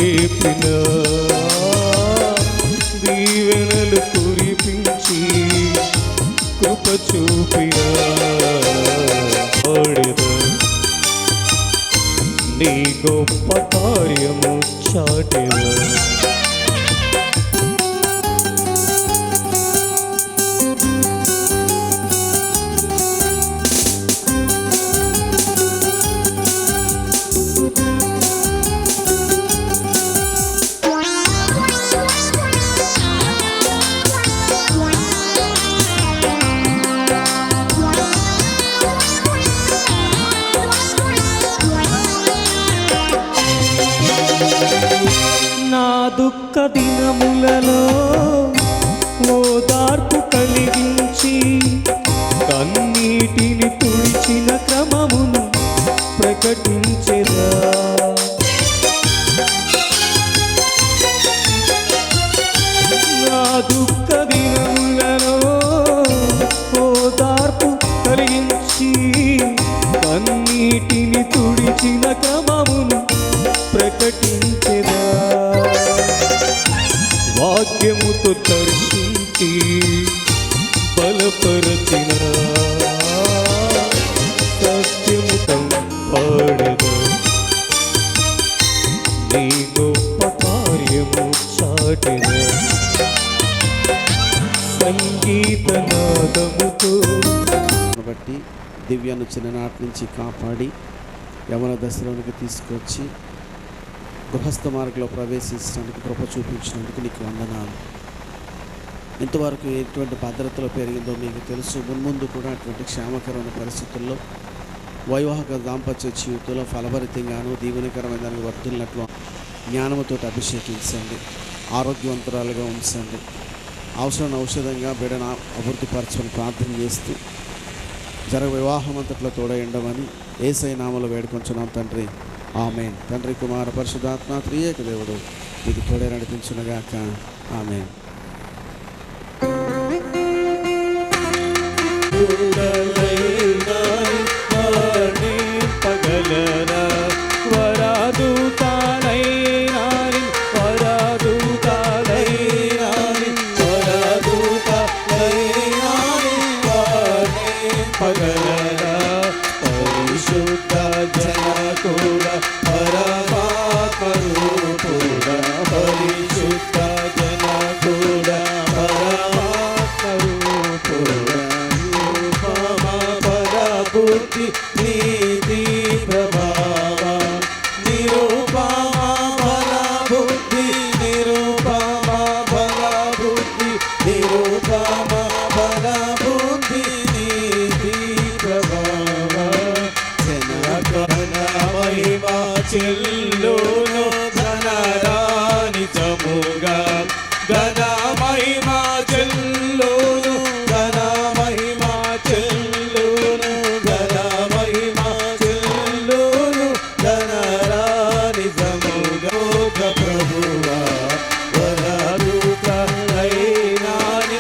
లేపిన దీవెనలు కురిపించి కృప చూపిన నీ గొప్ప కార్యము చాటెద దుఃఖ దినములలో ఓదార్పు కలిగించి కన్నీటిని తుడిచిన క్రమమును ప్రకటించెదా నా దుఃఖ దినములలో ఓదార్పు కలిగించి కన్నీటిని తుడిచిన క్రమమును ప్రకటించెదా వాక్యముతో దర్శించి బలపరచిన సత్యముతో పాడెద నీ గొప్ప కార్యము చాటెద సంగీతనాదముతో బట్టి దివ్యాను చిన్ననాటి నుంచి కాపాడి యవన దశలోనికి తీసుకొచ్చి గృహస్థ మార్గంలో ప్రవేశించడానికి కృప చూపించినందుకు నీకు వందనాలు. ఇంతవరకు ఎటువంటి భద్రతలో పెరిగిందో మీకు తెలుసు. మున్ముందు కూడా అటువంటి క్షేమకరమైన పరిస్థితుల్లో వైవాహిక దాంపత్య జీవితంలో ఫలభరితంగాను దీవెనకరమైన దానికి వర్తిల్లినట్లు జ్ఞానముతో అభిషేకించండి, ఆరోగ్యవంతురాలుగా ఉంచండి. అవసరమైన ఔషధంగా బిడ్డను అభివృద్ధిపరచమని ప్రార్థన చేస్తూ వివాహం అంతట్లో తోడయండమని యేసయ్య నామములో వేడుకొంచున్నాం తండ్రి, ఆమేన్. తండ్రి కుమార పరిశుద్ధాత్మ త్రియేక దేవుడు ఇది తోడే నడిపించునుగాక, ఆమేన్. చెల్లును ధనరాని చముగా ఘన మహిమా చెల్లును ఘన మహిమా చెల్లును ఘన మహిమా చెల్లును ధనరాని చముగా ప్రభువా వరదూత అయినాని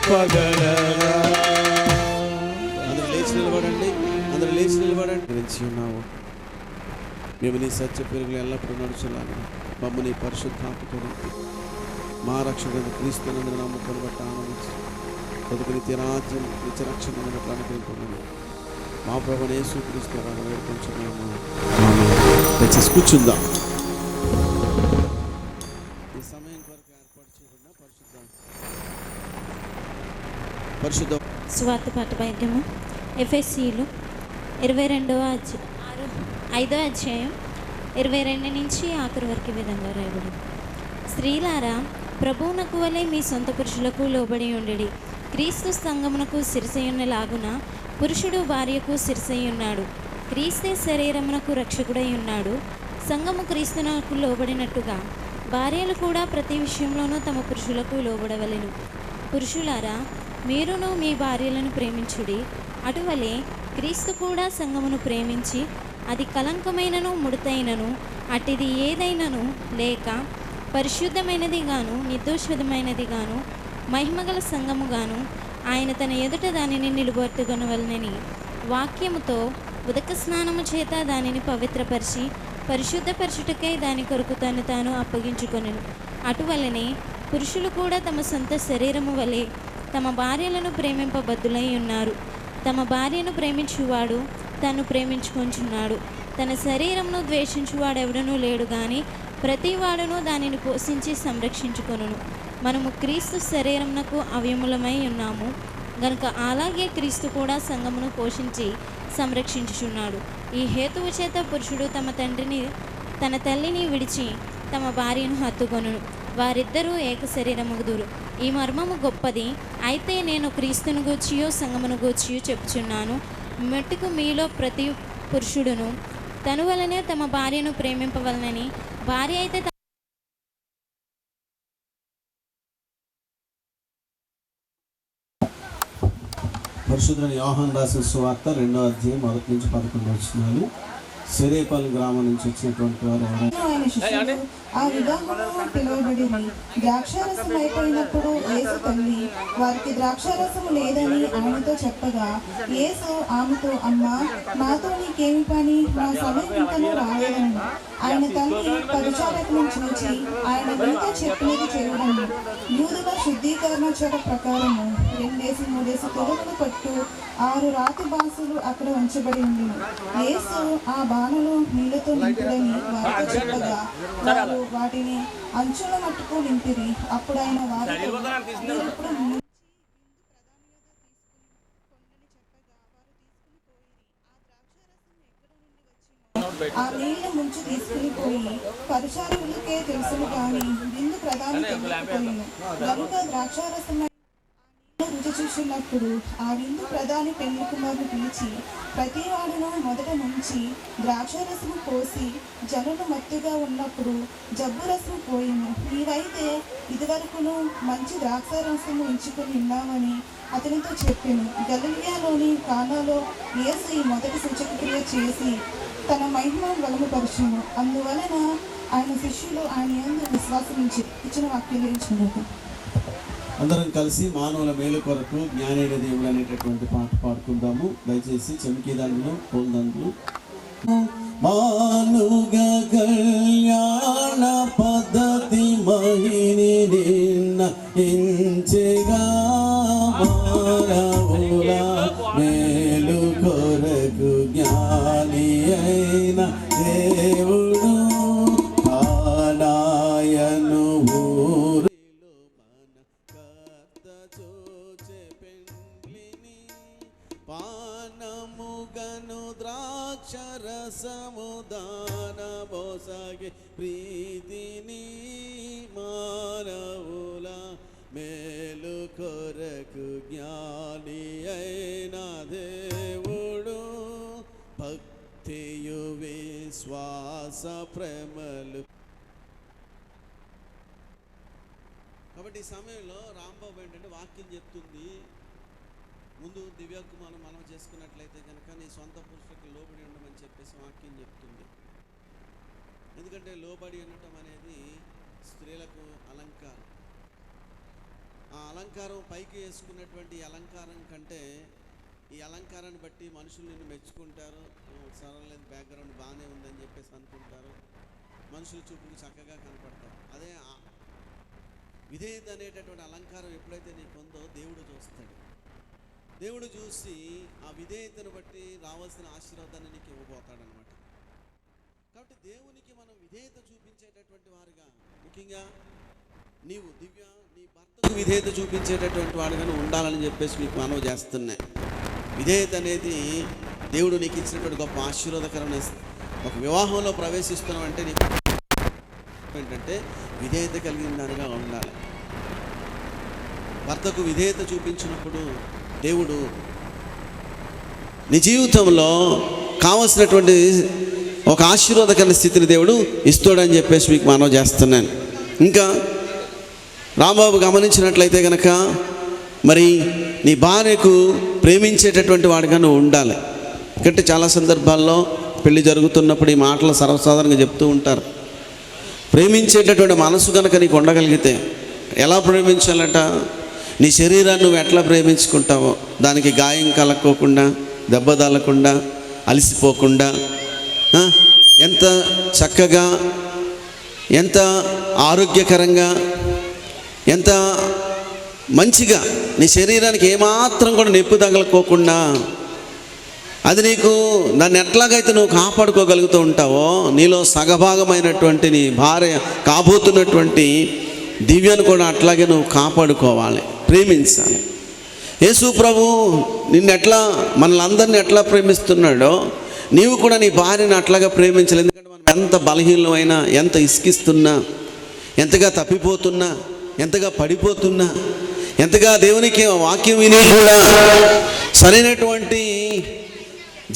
పగలరా. అందరూ లేచి నిలబడండి, అందరూ లేచి నిలబడండి. గురించి ఉన్నావు మేము నీ సత్య పెరుగులు ఎల్లప్పుడూ నడుచులాగా మమ్మల్ని పరిశుద్ధాత్మతో మా రక్షకుడు క్రీస్తునందుకు నమ్మకాన్ని బట్టి ఆనందించి కొద్దిగా నిత్య రాజ్యం నిత్య రక్షణ అనుకుంటున్నాము. మా ప్రభువుని యేసుక్రీస్తు వేడుకుంటున్నాము. కూర్చుందాం. ఈ సమయం కొరకు ఏర్పాటు చేయకుండా పరిశుద్ధ స్వార్థ పాఠ భాగ్యము ఎఫెసీయులు 5వ అధ్యాయం 22 నుంచి ఆఖరి వరకు విధంగా రాయబడింది. స్త్రీలారా, ప్రభువునకు వలె మీ సొంత పురుషులకు లోబడి ఉండడి. క్రీస్తు సంఘమునకు శిరసయున్నలాగున పురుషుడు భార్యకు శిరసయ్యున్నాడు. క్రీస్తే శరీరమునకు రక్షకుడై ఉన్నాడు. సంఘము క్రీస్తునకు లోబడినట్టుగా భార్యలు కూడా ప్రతి విషయంలోనూ తమ పురుషులకు లోబడవలెను. పురుషులారా, మీరును మీ భార్యలను ప్రేమించుడి. అటువలే క్రీస్తు కూడా సంఘమును ప్రేమించి అది కలంకమైనను ముడతైనను అటిది ఏదైనను లేక పరిశుద్ధమైనది గాను నిర్దోషమైనది గాను మహిమగల సంఘము గాను ఆయన తన ఎదుట దానిని నిలబెట్టుకొనవలెనని వాక్యముతో ఉదక స్నానము చేత దానిని పవిత్రపరిచి పరిశుద్ధపరచుటకై దాని కొరకు తను తాను అప్పగించుకొనెను. అటువలనే పురుషులు కూడా తమ సొంత శరీరము వలె తమ భార్యలను ప్రేమింపబద్దులై ఉన్నారు. తమ భార్యను ప్రేమించువాడు తను ప్రేమించుకొంచున్నాడు. తన శరీరమును ద్వేషించువాడెవడనూ లేడు గాని ప్రతివాడును దానిని పోషించి సంరక్షించుకొనును. మనము క్రీస్తు శరీరమునకు అవయములమై ఉన్నాము గనుక అలాగే క్రీస్తు కూడా సంఘమును పోషించి సంరక్షించుచున్నాడు. ఈ హేతువు చేత పురుషుడు తన తల్లిని విడిచి తమ భార్యను హత్తుకొనును, వారిద్దరూ ఏక శరీరమగుదురు. ఈ మర్మము గొప్పది. అయితే నేను క్రీస్తును గూర్చియో సంఘమును గూర్చియో చెప్పుచున్నాను. మట్టుకు మీలో ప్రతి పురుషుడును తను వలనే తమ భార్యను ప్రేమింపవలనని, భార్య అయితే పరిశుద్ధుడైన యోహాను రాసిన సువార్త 2వ అధ్యాయం 1 నుంచి 11 వచనాలు. సిరేపల్లి గ్రామం నుంచి వచ్చినటువంటి వారు ఎవరైనా ఆ వివాహంలో పిలువబడి ద్రాక్షారసం అయిపోయినప్పుడు యేసు తల్లి వారికి ద్రాక్షారసము లేదని ఆయనతో చెప్పగా యేసు ఆమెతో, అమ్మా, నాతో నీకేమి పని, నా సమయం ఇంకనూ రాలేదండి. ఆయన తల్లి పరిచారకులను చూచి ఆయన వెనుక చెప్పినది చేయడం. యూదుల శుద్ధీకరణ చట్ట ప్రకారము 2-3 తొడుగులు పట్టు 6 రాతి బాసులు అక్కడ ఉంచబడి ఉంది. యేసు ఆ బాణలు నీళ్లతో నింపుడని వారితో చెప్పగా వారు వాటిని అంచుల మట్టుకు నింపిరి. అప్పుడు ఆయన వారితో ఆ నీళ్లు ముంచి తీసుకుని పోయి పరిచారకులకే తెలుసును కానీ విందు ప్రధాని తెలియకపోయింది. కనుక ద్రాక్షారసం రుచి చూసినప్పుడు ఆ విందు ప్రధాని పెళ్లి కుమారుని పిలిచి ప్రతి వాడును మొదట ముంచి ద్రాక్షారసము పోసి జనులు మత్తుగా ఉన్నప్పుడు జబ్బు రసము పోయిను. నీవైతే ఇదివరకును మంచి ద్రాక్షారసము ఉంచుకుని ఉన్నామని అతనితో చెప్పాను. గలిలియాలోని కానాలో యేసు ఈ మొదటి సూచక్రియ చేసి తన మహిమను వెలుగుపరిచాను. అందువలన ఆయన శిష్యులు ఆయన యందు విశ్వాసం ఇచ్చిన వాక్యం. అందరం కలిసి మానవుల మేలు కొరకు జ్ఞానైన దేవుడు అనేటటువంటి పాట పాడుకుందాము. దయచేసి చెమికీదండ్రులు, పోల్దండ్రులు. మానుగ కళ్యాణ పద్ధతి మహిని నిన్న ఇంచెగా మానవుల మేలు కొరకు జ్ఞాని అయిన దేవుడు ఆనాయను పానముగను ద్రాక్షరసము దానమోసాగే ప్రీతిని మానవుల మేలు కొరకు జ్ఞాని అయిన దేవుడు భక్తియు విశ్వాస ప్రేమలు. కాబట్టి ఈ సమయంలో రాంబాబు ఏంటంటే వాక్యం చెప్తుంది. ముందు దివ్యకు మనం చేసుకున్నట్లయితే కనుక నీ సొంత పురుషులకు లోబడి ఉండమని చెప్పేసి వాక్యం చెప్తుంది. ఎందుకంటే లోబడి ఉండటం అనేది స్త్రీలకు అలంకారం. ఆ అలంకారం పైకి వేసుకున్నటువంటి అలంకారం కంటే ఈ అలంకారాన్ని బట్టి మనుషులు నిన్ను మెచ్చుకుంటారు. సరళ బ్యాక్గ్రౌండ్ బాగానే ఉందని చెప్పేసి అనుకుంటారు. మనుషుల చూపుకి చక్కగా కనపడతారు. అదే విధేయత అనేటటువంటి అలంకారం ఎప్పుడైతే నీకు ఉందో దేవుడు చూస్తాడు. దేవుడు చూసి ఆ విధేయతను బట్టి రావాల్సిన ఆశీర్వాదాన్ని నీకు ఇవ్వబోతాడనమాట. కాబట్టి దేవునికి మనం విధేయత చూపించేటటువంటి వారుగా, ముఖ్యంగా నీవు దివ్య నీ భర్తకు విధేయత చూపించేటటువంటి వాడుగాను ఉండాలని చెప్పేసి మీకు మనవి చేస్తున్నాయి. విధేయత అనేది దేవుడు నీకు ఇచ్చినటువంటి గొప్ప ఆశీర్వాదకరమైన. ఒక వివాహంలో ప్రవేశిస్తున్నామంటే నీకు ఏంటంటే విధేయత కలిగిన దానిగా ఉండాలి. భర్తకు విధేయత చూపించినప్పుడు దేవుడు నీ జీవితంలో కావలసినటువంటి ఒక ఆశీర్వాదకరమైన స్థితిని దేవుడు ఇస్తాడని చెప్పేసి మీకు మనవి చేస్తున్నాను. ఇంకా రాంబాబు గమనించినట్లయితే కనుక మరి నీ భార్యకు ప్రేమించేటటువంటి వాడిగా నువ్వు ఉండాలి. ఎందుకంటే చాలా సందర్భాల్లో పెళ్లి జరుగుతున్నప్పుడు ఈ మాటలు సర్వసాధారణంగా చెప్తూ ఉంటారు. ప్రేమించేటటువంటి మనసు కనుక నీకు ఉండగలిగితే, ఎలా ప్రేమించాలట, నీ శరీరాన్ని నువ్వు ఎట్లా ప్రేమించుకుంటావో, దానికి గాయం కలక్కోకుండా, దెబ్బ తగలకుండా, అలసిపోకుండా ఎంత చక్కగా, ఎంత ఆరోగ్యకరంగా, ఎంత మంచిగా నీ శరీరానికి ఏమాత్రం కూడా నొప్పి తగలకోకుండా అది నీకు దాన్ని ఎట్లాగైతే నువ్వు కాపాడుకోగలుగుతూ ఉంటావో, నీలో సగభాగమైనటువంటి నీ భార్య కాబోతున్నటువంటి దివ్యను కూడా అట్లాగే నువ్వు కాపాడుకోవాలి, ప్రేమించాలి. యేసు ప్రభు నిన్ను ఎట్లా, మనల్ని అందరినీ ఎట్లా ప్రేమిస్తున్నాడో నీవు కూడా నీ భార్యను అట్లాగా ప్రేమించాలి. ఎందుకంటే మనం ఎంత బలహీనమైనా, ఎంత ఇసుకిస్తున్నా, ఎంతగా తప్పిపోతున్నా, ఎంతగా పడిపోతున్నా, ఎంతగా దేవునికి వాక్యం విని కూడా సరైనటువంటి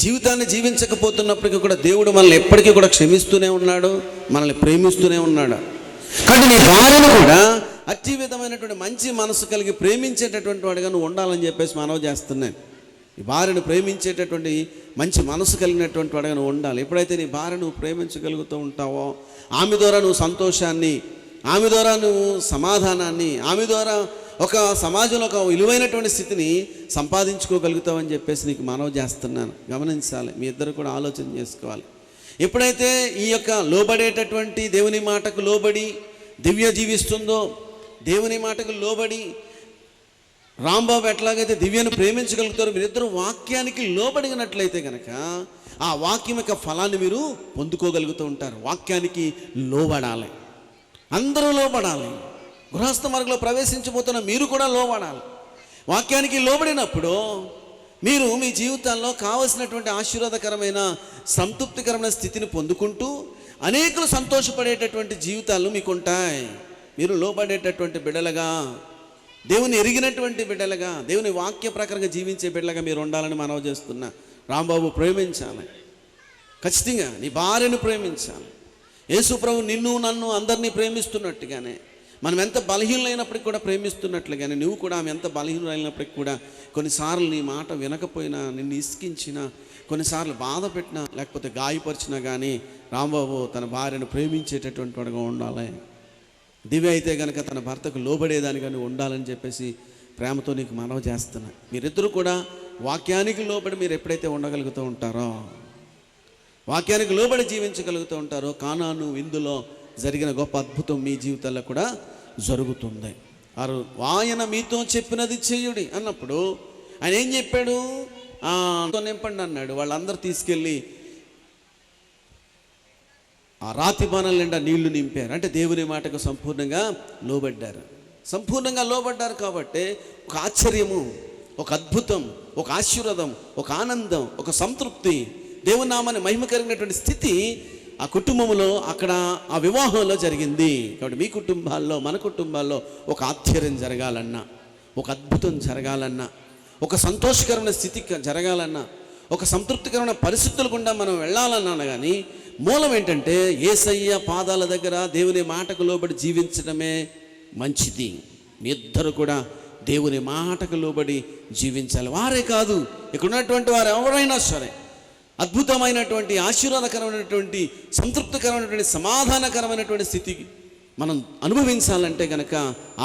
జీవితాన్ని జీవించకపోతున్నప్పటికీ కూడా దేవుడు మనల్ని ఎప్పటికీ కూడా క్షమిస్తూనే ఉన్నాడు, మనల్ని ప్రేమిస్తూనే ఉన్నాడు. కానీ నీ భార్యను కూడా అతి విధమైనటువంటి మంచి మనసు కలిగి ప్రేమించేటటువంటి వాడిగా నువ్వు ఉండాలని చెప్పేసి మనవి చేస్తున్నాను. నీ భార్యను ప్రేమించేటటువంటి మంచి మనసు కలిగినటువంటి వాడిగా నువ్వు ఉండాలి. ఎప్పుడైతే నీ భార్య నువ్వు ప్రేమించగలుగుతూ ఉంటావో, ఆమె ద్వారా నువ్వు సంతోషాన్ని, ఆమె ద్వారా నువ్వు సమాధానాన్ని, ఆమె ద్వారా ఒక సమాజంలో ఒక విలువైనటువంటి స్థితిని సంపాదించుకోగలుగుతావని చెప్పేసి నీకు మనవి చేస్తున్నాను. గమనించాలి, మీ ఇద్దరు కూడా ఆలోచన చేసుకోవాలి. ఎప్పుడైతే ఈ యొక్క లోబడేటటువంటి దేవుని మాటకు లోబడి దివ్య జీవిస్తుందో, దేవుని మాటకు లోబడి రాంబాబు ఎట్లాగైతే దివ్యను ప్రేమించగలుగుతారో, మీరిద్దరు వాక్యానికి లోబడినట్లయితే కనుక ఆ వాక్యం యొక్క ఫలాన్ని మీరు పొందుకోగలుగుతూ ఉంటారు. వాక్యానికి లోబడాలి, అందరూ లోబడాలి. గృహస్థ మార్గంలో ప్రవేశించబోతున్న మీరు కూడా లోబడాలి. వాక్యానికి లోబడినప్పుడు మీరు మీ జీవితాల్లో కావలసినటువంటి ఆశీర్వాదకరమైన, సంతృప్తికరమైన స్థితిని పొందుకుంటూ అనేకులు సంతోషపడేటటువంటి జీవితాలు మీకు ఉంటాయి. మీరు లోబడేటటువంటి బిడ్డలుగా, దేవుని ఎరిగినటువంటి బిడ్డలుగా, దేవుని వాక్య ప్రకారంగా జీవించే బిడ్డలుగా మీరు ఉండాలని మనవి చేస్తున్నా. రాంబాబు ప్రేమించాలి, ఖచ్చితంగా నీ భార్యను ప్రేమించాలి. యేసు ప్రభు నిన్ను నన్ను అందరినీ ప్రేమిస్తున్నట్టుగానే, మనం ఎంత బలహీనమైనప్పటికీ కూడా ప్రేమిస్తున్నట్లుగానే నువ్వు కూడా ఆమె ఎంత బలహీనమైనప్పటికీ కూడా కొన్నిసార్లు నీ మాట వినకపోయినా, నిన్ను ఇసికించినా, కొన్నిసార్లు బాధ పెట్టినా, లేకపోతే గాయపరిచినా కానీ రాంబాబు తన భార్యను ప్రేమించేటటువంటి వాడుగా ఉండాలి. దివ్య అయితే కనుక తన భర్తకు లోబడేదానిగా నువ్వు ఉండాలని చెప్పేసి ప్రేమతో నీకు మనవి చేస్తున్నా. మీరిద్దరూ కూడా వాక్యానికి లోబడి మీరు ఎప్పుడైతే ఉండగలుగుతూ ఉంటారో, వాక్యానికి లోబడి జీవించగలుగుతూ ఉంటారో, కానాను ఇందులో జరిగిన గొప్ప అద్భుతం మీ జీవితాల్లో కూడా జరుగుతుంది. ఆయన మీతో చెప్పినది చేయుడి అన్నప్పుడు ఆయన ఏం చెప్పాడు? నింపండి అన్నాడు. వాళ్ళందరూ తీసుకెళ్ళి ఆ రాతి బాణాల నిండా నీళ్లు నింపారు. అంటే దేవుని మాటకు సంపూర్ణంగా లోబడ్డారు. సంపూర్ణంగా లోబడ్డారు కాబట్టి ఒక ఆశ్చర్యము, ఒక అద్భుతం, ఒక ఆశీర్వాదం, ఒక ఆనందం, ఒక సంతృప్తి, దేవుని నామాన్ని మహిమ కలిగినటువంటి స్థితి ఆ కుటుంబంలో, అక్కడ ఆ వివాహంలో జరిగింది. కాబట్టి మీ కుటుంబాల్లో, మన కుటుంబాల్లో ఒక ఆశ్చర్యం జరగాలన్నా, ఒక అద్భుతం జరగాలన్నా, ఒక సంతోషకరమైన స్థితి జరగాలన్నా, ఒక సంతృప్తికరమైన పరిస్థితులు గుండా మనం వెళ్ళాలన్నా కానీ మూలం ఏంటంటే యేసయ్య పాదాల దగ్గర దేవుని మాటకు లోబడి జీవించడమే మంచిది. మీ ఇద్దరు కూడా దేవుని మాటకు లోబడి జీవించాలి. వారే కాదు, ఇక్కడ ఉన్నటువంటి వారు ఎవరైనా సరే అద్భుతమైనటువంటి, ఆశీర్వాదకరమైనటువంటి, సంతృప్తికరమైనటువంటి, సమాధానకరమైనటువంటి స్థితికి మనం అనుభవించాలంటే కనుక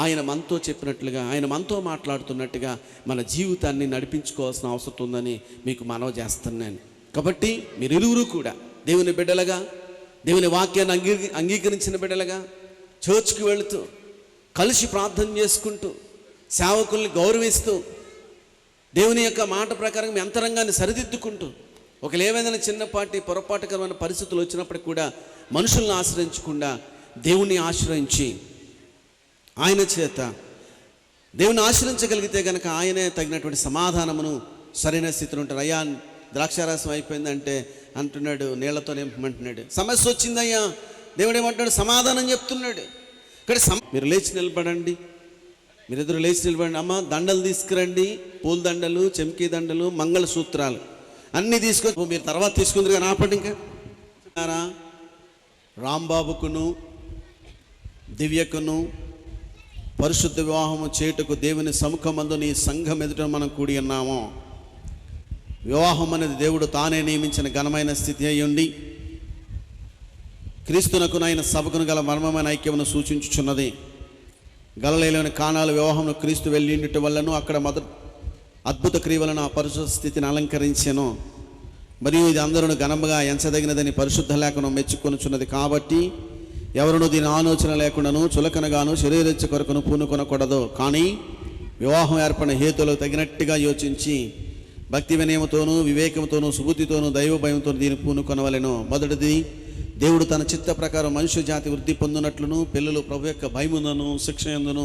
ఆయన మనతో చెప్పినట్లుగా, ఆయన మనతో మాట్లాడుతున్నట్టుగా మన జీవితాన్ని నడిపించుకోవాల్సిన అవసరం ఉందని మీకు మనవి చేస్తున్నాను. కాబట్టి మీరిరువురు కూడా దేవుని బిడ్డలుగా, దేవుని వాక్యాన్ని అంగీకరించిన బిడ్డలుగా చర్చ్కి వెళుతూ, కలిసి ప్రార్థన చేసుకుంటూ, సేవకుల్ని గౌరవిస్తూ, దేవుని యొక్క మాట ప్రకారం మీ అంతరంగాన్ని సరిదిద్దుకుంటూ, ఒకవేళ ఏమైనా చిన్నపాటి పొరపాటుకరమైన పరిస్థితులు వచ్చినప్పటికి కూడా మనుషులను ఆశ్రయించకుండా దేవుని ఆశ్రయించి ఆయన చేత దేవుని ఆశ్రయించగలిగితే కనుక ఆయనే తగినటువంటి సమాధానమును సరైన స్థితిలో ఉంటారు. అయ్యా ద్రాక్షారసం అయిపోయిందంటే అంటున్నాడు, నీళ్లతో నింపమంటున్నాడు. సమస్య వచ్చిందయ్యా, దేవుడు ఏమంటున్నాడు? సమాధానం చెప్తున్నాడు. ఇక్కడ మీరు లేచి నిలబడండి, మీరిద్దరు లేచి నిలబడండి. అమ్మ దండలు తీసుకురండి, పూల దండలు, చెంకీ దండలు, మంగళసూత్రాలు అన్నీ తీసుకొని మీరు తర్వాత తీసుకుందరు కానీ ఆపండి. ఇంకా రాంబాబుకును దివ్యకును పరిశుద్ధ వివాహము చేయుటకు దేవుని సముఖమందు నీ సంఘం ఎదుట మనం కూడి ఉన్నాము. వివాహం అనేది దేవుడు తానే నియమించిన ఘనమైన స్థితి అయి ఉండి క్రీస్తునకునైన సభకును గల మర్మమైన ఐక్యమును సూచించుచున్నది. గలిలయలోని కానాలు వివాహంలో క్రీస్తు వెళ్ళిండుట వల్లను అక్కడ అద్భుత క్రియలను ఆ పరిశుద్ధ స్థితిని అలంకరించెను. మరియు ఇది అందరూ ఘనముగా ఎంచదగినదని పరిశుద్ధ లేఖనం మెచ్చుకొనుచున్నది. కాబట్టి ఎవరును దీని ఆలోచన లేకుండాను చులకనగాను శరీరచ్చ కొరకును పూనుకొనకూడదు. కానీ వివాహం ఏర్పడిన హేతులకు తగినట్టుగా యోచించి భక్తి వినయముతోనూ వివేకంతోనూ సుబుద్ధితోనూ దైవ భయంతో దీన్ని పూనుకొనవలెను. మొదటిది, దేవుడు తన చిత్త ప్రకారం మనుష్య జాతి వృద్ధి పొందినట్లును పిల్లలు ప్రభు యొక్క భయముందును శిక్ష యందును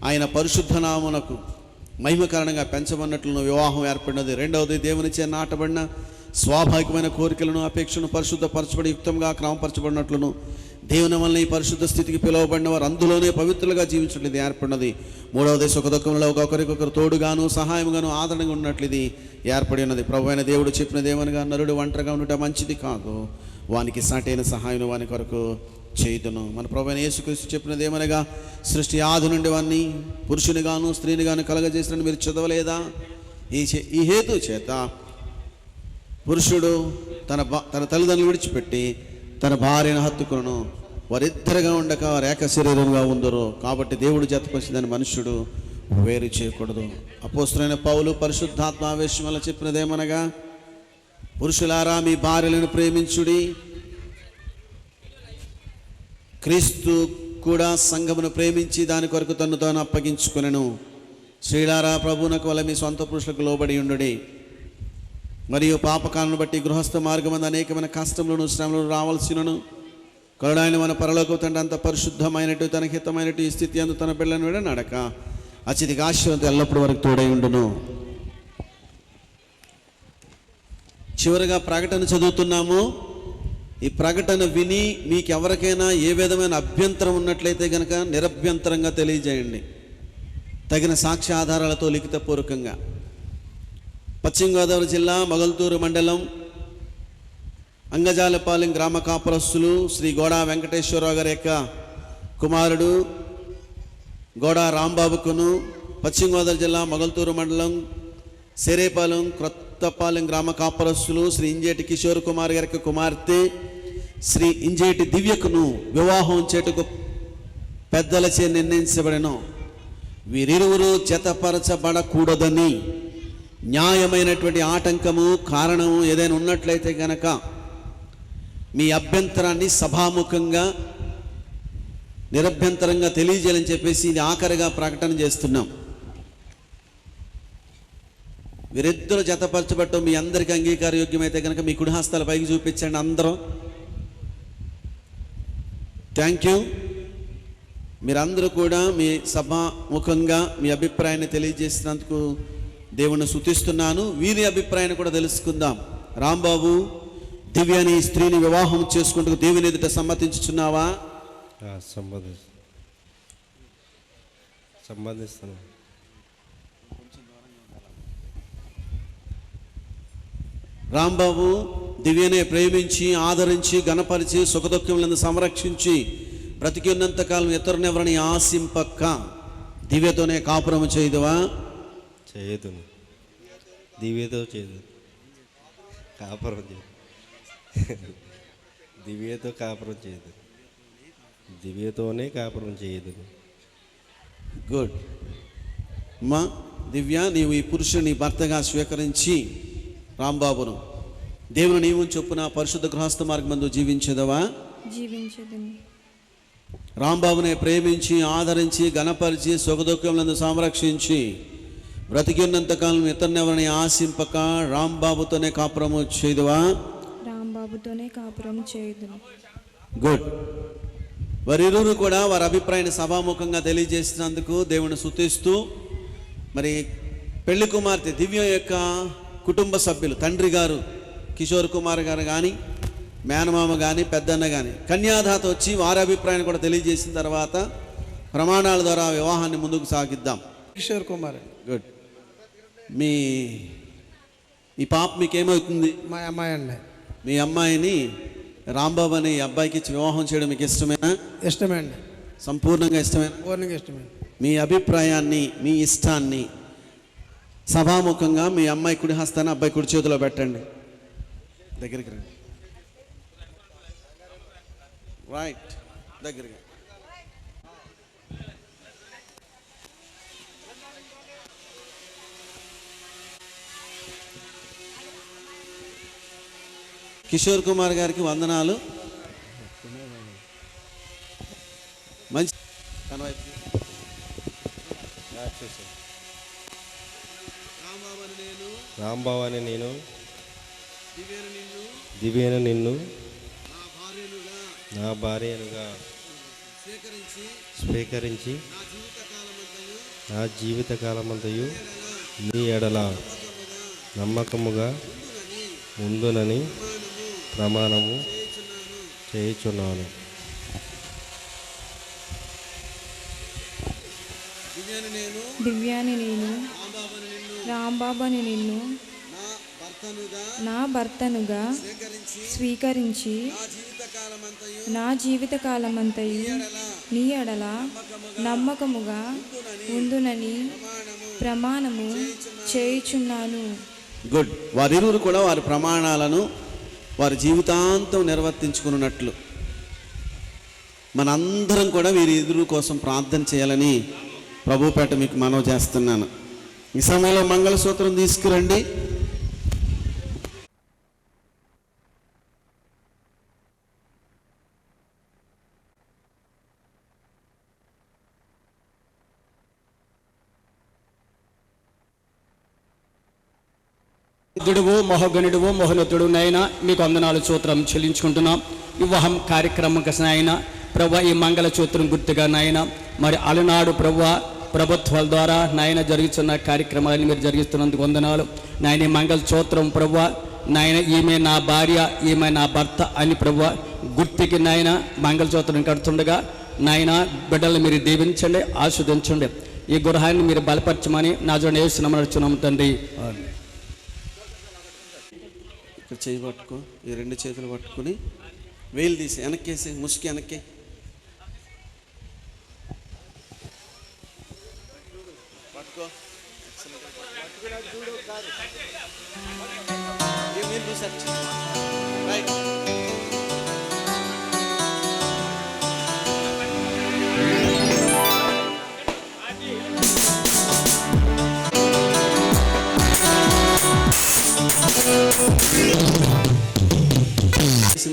ఆయన పరిశుద్ధ నామమునకు మహిమ కారణంగా పెంచబడినట్లును వివాహం ఏర్పడినది. రెండవది, దేవునిచే నాటబడిన స్వాభావికమైన కోరికలను అపేక్షను పరిశుద్ధపరచబడి యుక్తంగా క్రమపరచబడినట్లును దేవుని వలన ఈ పరిశుద్ధ స్థితికి పిలువబడిన వారు అందులోనే పవిత్రులుగా జీవించట్లు ఇది ఏర్పడినది. మూడవది, సుఖ దుఃఖంలో ఒకరికొకరు తోడుగాను సహాయముగాను ఆదరణగా ఉన్నట్లు ఇది ఏర్పడి ఉన్నది. ప్రభు అయిన దేవుడు చెప్పినది ఏమనగా, నరుడు ఒంటరిగా ఉండటం మంచిది కాదు, వానికి సాటైన సహాయం వాని కొరకు చేయుదును. మన ప్రభు అయిన యేసుక్రీస్తు చెప్పినది ఏమనగా, సృష్టి ఆది నుండి వాన్ని పురుషునిగాను స్త్రీనిగాను కలగజేసినని మీరు చదవలేదా? ఈ హేతు చేత పురుషుడు తన తల్లిదండ్రులు విడిచిపెట్టి తన భార్యను హత్తుకును, వారిద్దరుగా ఉండక వారు ఏక శరీరంగా ఉందరు. కాబట్టి దేవుడు జతపరిచిందని మనుష్యుడు వేరు చేయకూడదు. అపోస్తలుడైన పౌలు పరిశుద్ధాత్మ ఆవేశం వల్ల చెప్పినదేమనగా, పురుషులారా మీ భార్యలను ప్రేమించుడి, క్రీస్తు కూడా సంఘమును ప్రేమించి దాని కొరకు తన్ను తాను అప్పగించుకొనెను. స్త్రీలారా ప్రభువునకు వల్ల మీ సొంత పురుషులకు లోబడి ఉండుడి. మరియు పాపకాలను బట్టి గృహస్థ మార్గమందు అనేకమైన కష్టములను శ్రమలను రావాల్సినను కరుణైన మన పరలోకపు తండ్రి అంత పరిశుద్ధమైనట్టు తన హితమైనట్టు ఈ స్థితి అందు తన బిడ్డలను విడనడక అత్యధిక ఆశీర్వాదం ఎల్లప్పుడూ వరకు తోడై ఉండును. చివరిగా ప్రకటన చదువుతున్నాము. ఈ ప్రకటన విని మీకు ఎవరికైనా ఏ విధమైన అభ్యంతరం ఉన్నట్లయితే కనుక నిరభ్యంతరంగా తెలియజేయండి, తగిన సాక్ష్య ఆధారాలతో లిఖితపూర్వకంగా. పశ్చిమ గోదావరి జిల్లా మొగల్తూరు మండలం అంగజాలపాలెం గ్రామ కాపురస్తులు శ్రీ గోడా వెంకటేశ్వరరావు గారి యొక్క కుమారుడు గోడా రాంబాబుకును, పశ్చిమ గోదావరి జిల్లా మొగల్తూరు మండలం సేరేపాలెం క్రొత్తపాలెం గ్రామ కాపురస్తులు శ్రీ ఇంజేటి కిషోర్ కుమార్ గారి యొక్క కుమార్తె శ్రీ ఇంజేటి దివ్యకును వివాహం చేటుకు పెద్దలచే నిర్ణయించబడెను. వీరిరువురు జతపరచబడకూడదని న్యాయమైనటువంటి ఆటంకము కారణము ఏదైనా ఉన్నట్లయితే కనుక మీ అభ్యంతరాన్ని సభాముఖంగా నిరభ్యంతరంగా తెలియజేయాలని చెప్పేసి ఇది ఆఖరిగా ప్రకటన చేస్తున్నాం. వీరిద్దరు జతపరచబట్టం మీ అందరికీ అంగీకారయోగ్యమైతే కనుక మీ కుడి హస్తాల పైకి చూపించండి అందరూ. Thank you. మీరందరూ కూడా మీ సభాముఖంగా మీ అభిప్రాయాన్ని తెలియజేసినందుకు దేవుణ్ణి స్తుతిస్తున్నాను. వీరి అభిప్రాయాన్ని కూడా తెలుసుకుందాం. రాంబాబు, దివ్యాని స్త్రీని వివాహం చేసుకుంటూ దేవుని ఎదుట సమ్మతించుచున్నావా? సంబంధిస్తాను. రాంబాబు దివ్యనే ప్రేమించి ఆదరించి గణపరిచి సుఖదుఖములను సంరక్షించి బ్రతికినంతకాలం ఇతరునెవరిని ఆశింపక్క దివ్యతోనే కాపురము చేయదువా? చేయదు. దివ్యతో చేయదు, కాపురం చేయదు. దివ్యతో కాపురం చేయదు, దివ్యతోనే కాపురం చేయదు. గుడ్. అమ్మా దివ్య, నీవు ఈ పురుషుని భర్తగా స్వీకరించి రాంబాబును దేవుని నియమం చొప్పున పరిశుద్ధ గృహస్థ మార్గమందు జీవించదవా? జీవించదని. రాంబాబునే ప్రేమించి ఆదరించి గణపరిచి సుఖదుఖములను సంరక్షించి బ్రతికినంతకాలం ఇతరునెవరిని ఆశింపక రాంబాబుతోనే కాపురము చేయదువా? రాంబాబుతోనే కాపురం చేయదు. గుడ్. వారిరువురు కూడా వారి అభిప్రాయాన్ని సభాముఖంగా తెలియజేసినందుకు దేవుని స్తుతిస్తూ, మరి పెళ్లి కుమార్తె దివ్య యొక్క కుటుంబ సభ్యులు తండ్రి గారు కిషోర్ కుమార్ గారు కానీ మేనమామ కానీ పెద్దన్న కానీ కన్యాదాత వచ్చి వారి అభిప్రాయాన్ని కూడా తెలియజేసిన తర్వాత ప్రమాణాల ద్వారా వివాహాన్ని ముందుకు సాగిద్దాం. కిషోర్ కుమార్. గుడ్. ఈ పాప మీకేమవుతుంది? మా అమ్మాయి అండి. మీ అమ్మాయిని రాంబాబు అనే అబ్బాయికి ఇచ్చి వివాహం చేయడం మీకు ఇష్టమేనా? ఇష్టమే అండి. సంపూర్ణంగా ఇష్టమేనా? పూర్ణంగా ఇష్టమే. మీ అభిప్రాయాన్ని మీ ఇష్టాన్ని సభాముఖంగా మీ అమ్మాయి కుడి హస్తాన్ని అబ్బాయి కుడి చేతిలో పెట్టండి. దగ్గరికి రండి. రైట్, దగ్గరగా. కిషోర్ కుమార్ గారికి వందనాలు. మంచి రాంబాబు అని నేను దివ్యను నిన్ను నా భార్యనుగా స్వీకరించి నా జీవితకాలమంతయు నీ ఎడల నమ్మకముగా ముందునని ప్రమాణము చేయుచున్నాను. దివ్యాని నేను రాంబాబుని నిన్ను నా భర్తనుగా స్వీకరించి నా జీవితకాలమంతయు నీ ఎడల నమ్మకముగా ఉందునని ప్రమాణము చేయుచున్నాను. గుడ్. వారిరువురు కూడా వారి ప్రమాణాలను వారి జీవితాంతం నిర్వర్తించుకున్నట్లు మనందరం కూడా వీరి ఎదురు కోసం ప్రార్థన చేయాలని ప్రభుపేట మీకు మనవి చేస్తున్నాను. ఈ సమయంలో మంగళసూత్రం తీసుకురండి. దుడువు మహోగణుడువు మహోన్నతుడు నైనా మీకు వందనాలు సూత్రం చెల్లించుకుంటున్నాం. వివాహం కార్యక్రమం నాయన ప్రభు ఈ మంగళ సూత్రం గుర్తుగా నాయన మరి అలనాడు ప్రభు ప్రభుత్వాల ద్వారా నాయన జరుగుతున్న కార్యక్రమాలను మీరు జరిగిస్తున్నందుకు వందనాలు నాయన. ఈ మంగళ సూత్రం ప్రభు నాయన ఈమె నా భార్య ఈమె నా భర్త అని ప్రభు గుర్తుకి నాయన మంగళ సూత్రం కడుతుండగా నాయన బిడ్డలు మీరు దీవించండి, ఆస్వాదించండి. ఈ గృహాన్ని మీరు బలపరచమని నా జోడు నడుచున్నాం తండ్రి. ఇక్కడ చేయి పట్టుకో, ఈ రెండు చేతులు పట్టుకుని వేలు తీసి వెనక్కేసి ముసుకి వెనక్కి. పట్టుకో. రైట్.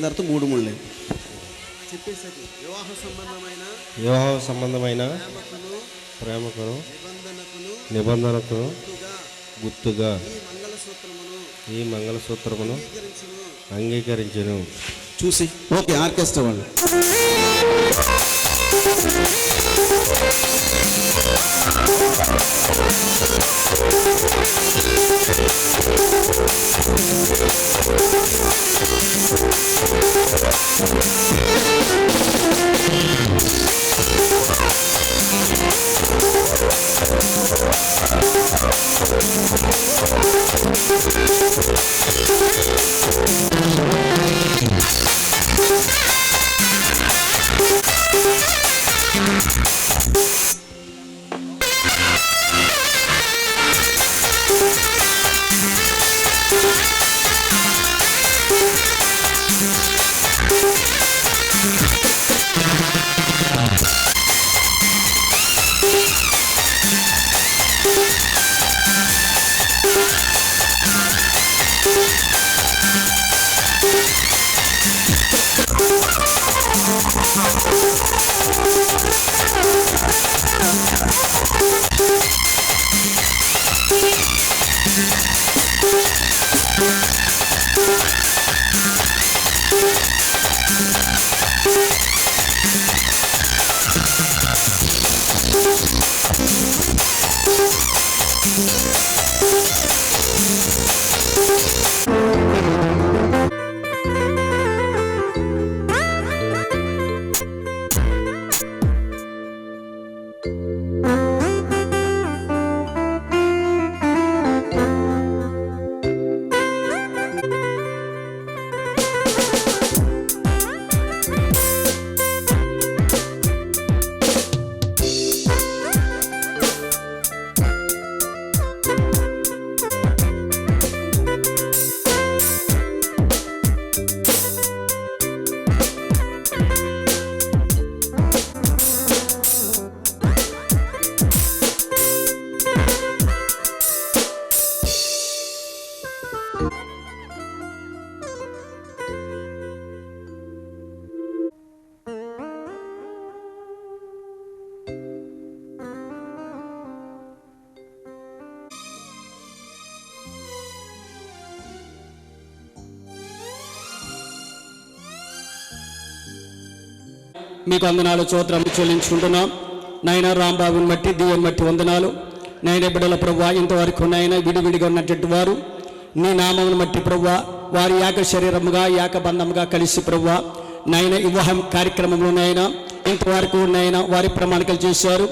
తర్వాత మూడు ముళ్ళే చెప్పేసి వివాహ సంబంధమైన ప్రేమకును నిబంధనకును గుర్తుగా ఈ మంగళసూత్రమును అంగీకరించును. చూసి ఓకే ఆర్కెస్ట్రా వాళ్ళు మీకు వందనాలు స్తోత్రం చెల్లించుకుంటున్నాం. నాయన రాంబాబుని బట్టి దీవెని బట్టి వందనాలు. నాయన బిడ్డల ప్రభువా, ఇంతవరకు నాయన విడివిడిగా ఉన్నటువంటి వారు నీ నామమును బట్టి ప్రభువా, వారి ఏక శరీరముగా ఏక బంధముగా కలిసి ప్రభువా నాయన వివాహం కార్యక్రమంలో నాయన ఇంతవరకు నాయన వారి ప్రమాణికలు చేశారు.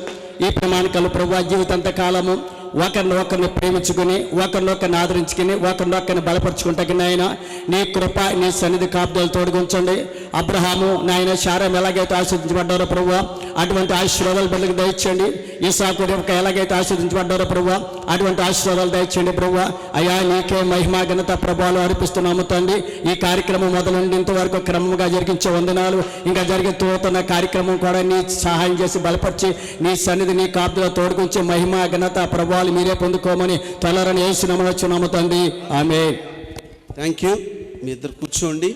ఈ ప్రమాణికలు ప్రభువా జీవితాంత కాలము ఒకరిని ప్రేమించుకుని ఒకరిని ఆదరించుకుని ఒకరిని బలపరుచుకుంటాకి నాయన నీ కృప నీ సన్నిధి కాపుదలు తోడుగుంచండి. అబ్రహాము నాయన శారం ఎలాగైతే ఆశీర్దించబడ్డారో ప్రభువా అటువంటి ఆశీర్వాదాలు బిడ్డలకు దయచేయండి. ఇస్సాకు రెబెకా ఎలాగైతే ఆశీర్దించబడ్డారో ప్రభువా అటువంటి ఆశీర్వాదాలు దయచేయండి ప్రభువా. అయా నీకే మహిమ ఘనత ప్రభావాలు అర్పిస్తున్నాము తండ్రి. ఈ కార్యక్రమం మొదలుండి ఇంతవరకు క్రమంగా జరిగించే వందనాలు. ఇంకా జరుగుతున్న కార్యక్రమం కూడా నీ సహాయం చేసి బలపరిచి నీ సన్నిధి నీ కాపుదలు తోడుగుంచి మహిమ ఘనత ప్రభావాలు మీరే పొందుకోమని తొలరని యేసునామములో వచ్చున్నాము తండ్రి. ఆమేన్. Thank you. మీ ఇద్దరు కూర్చోండి,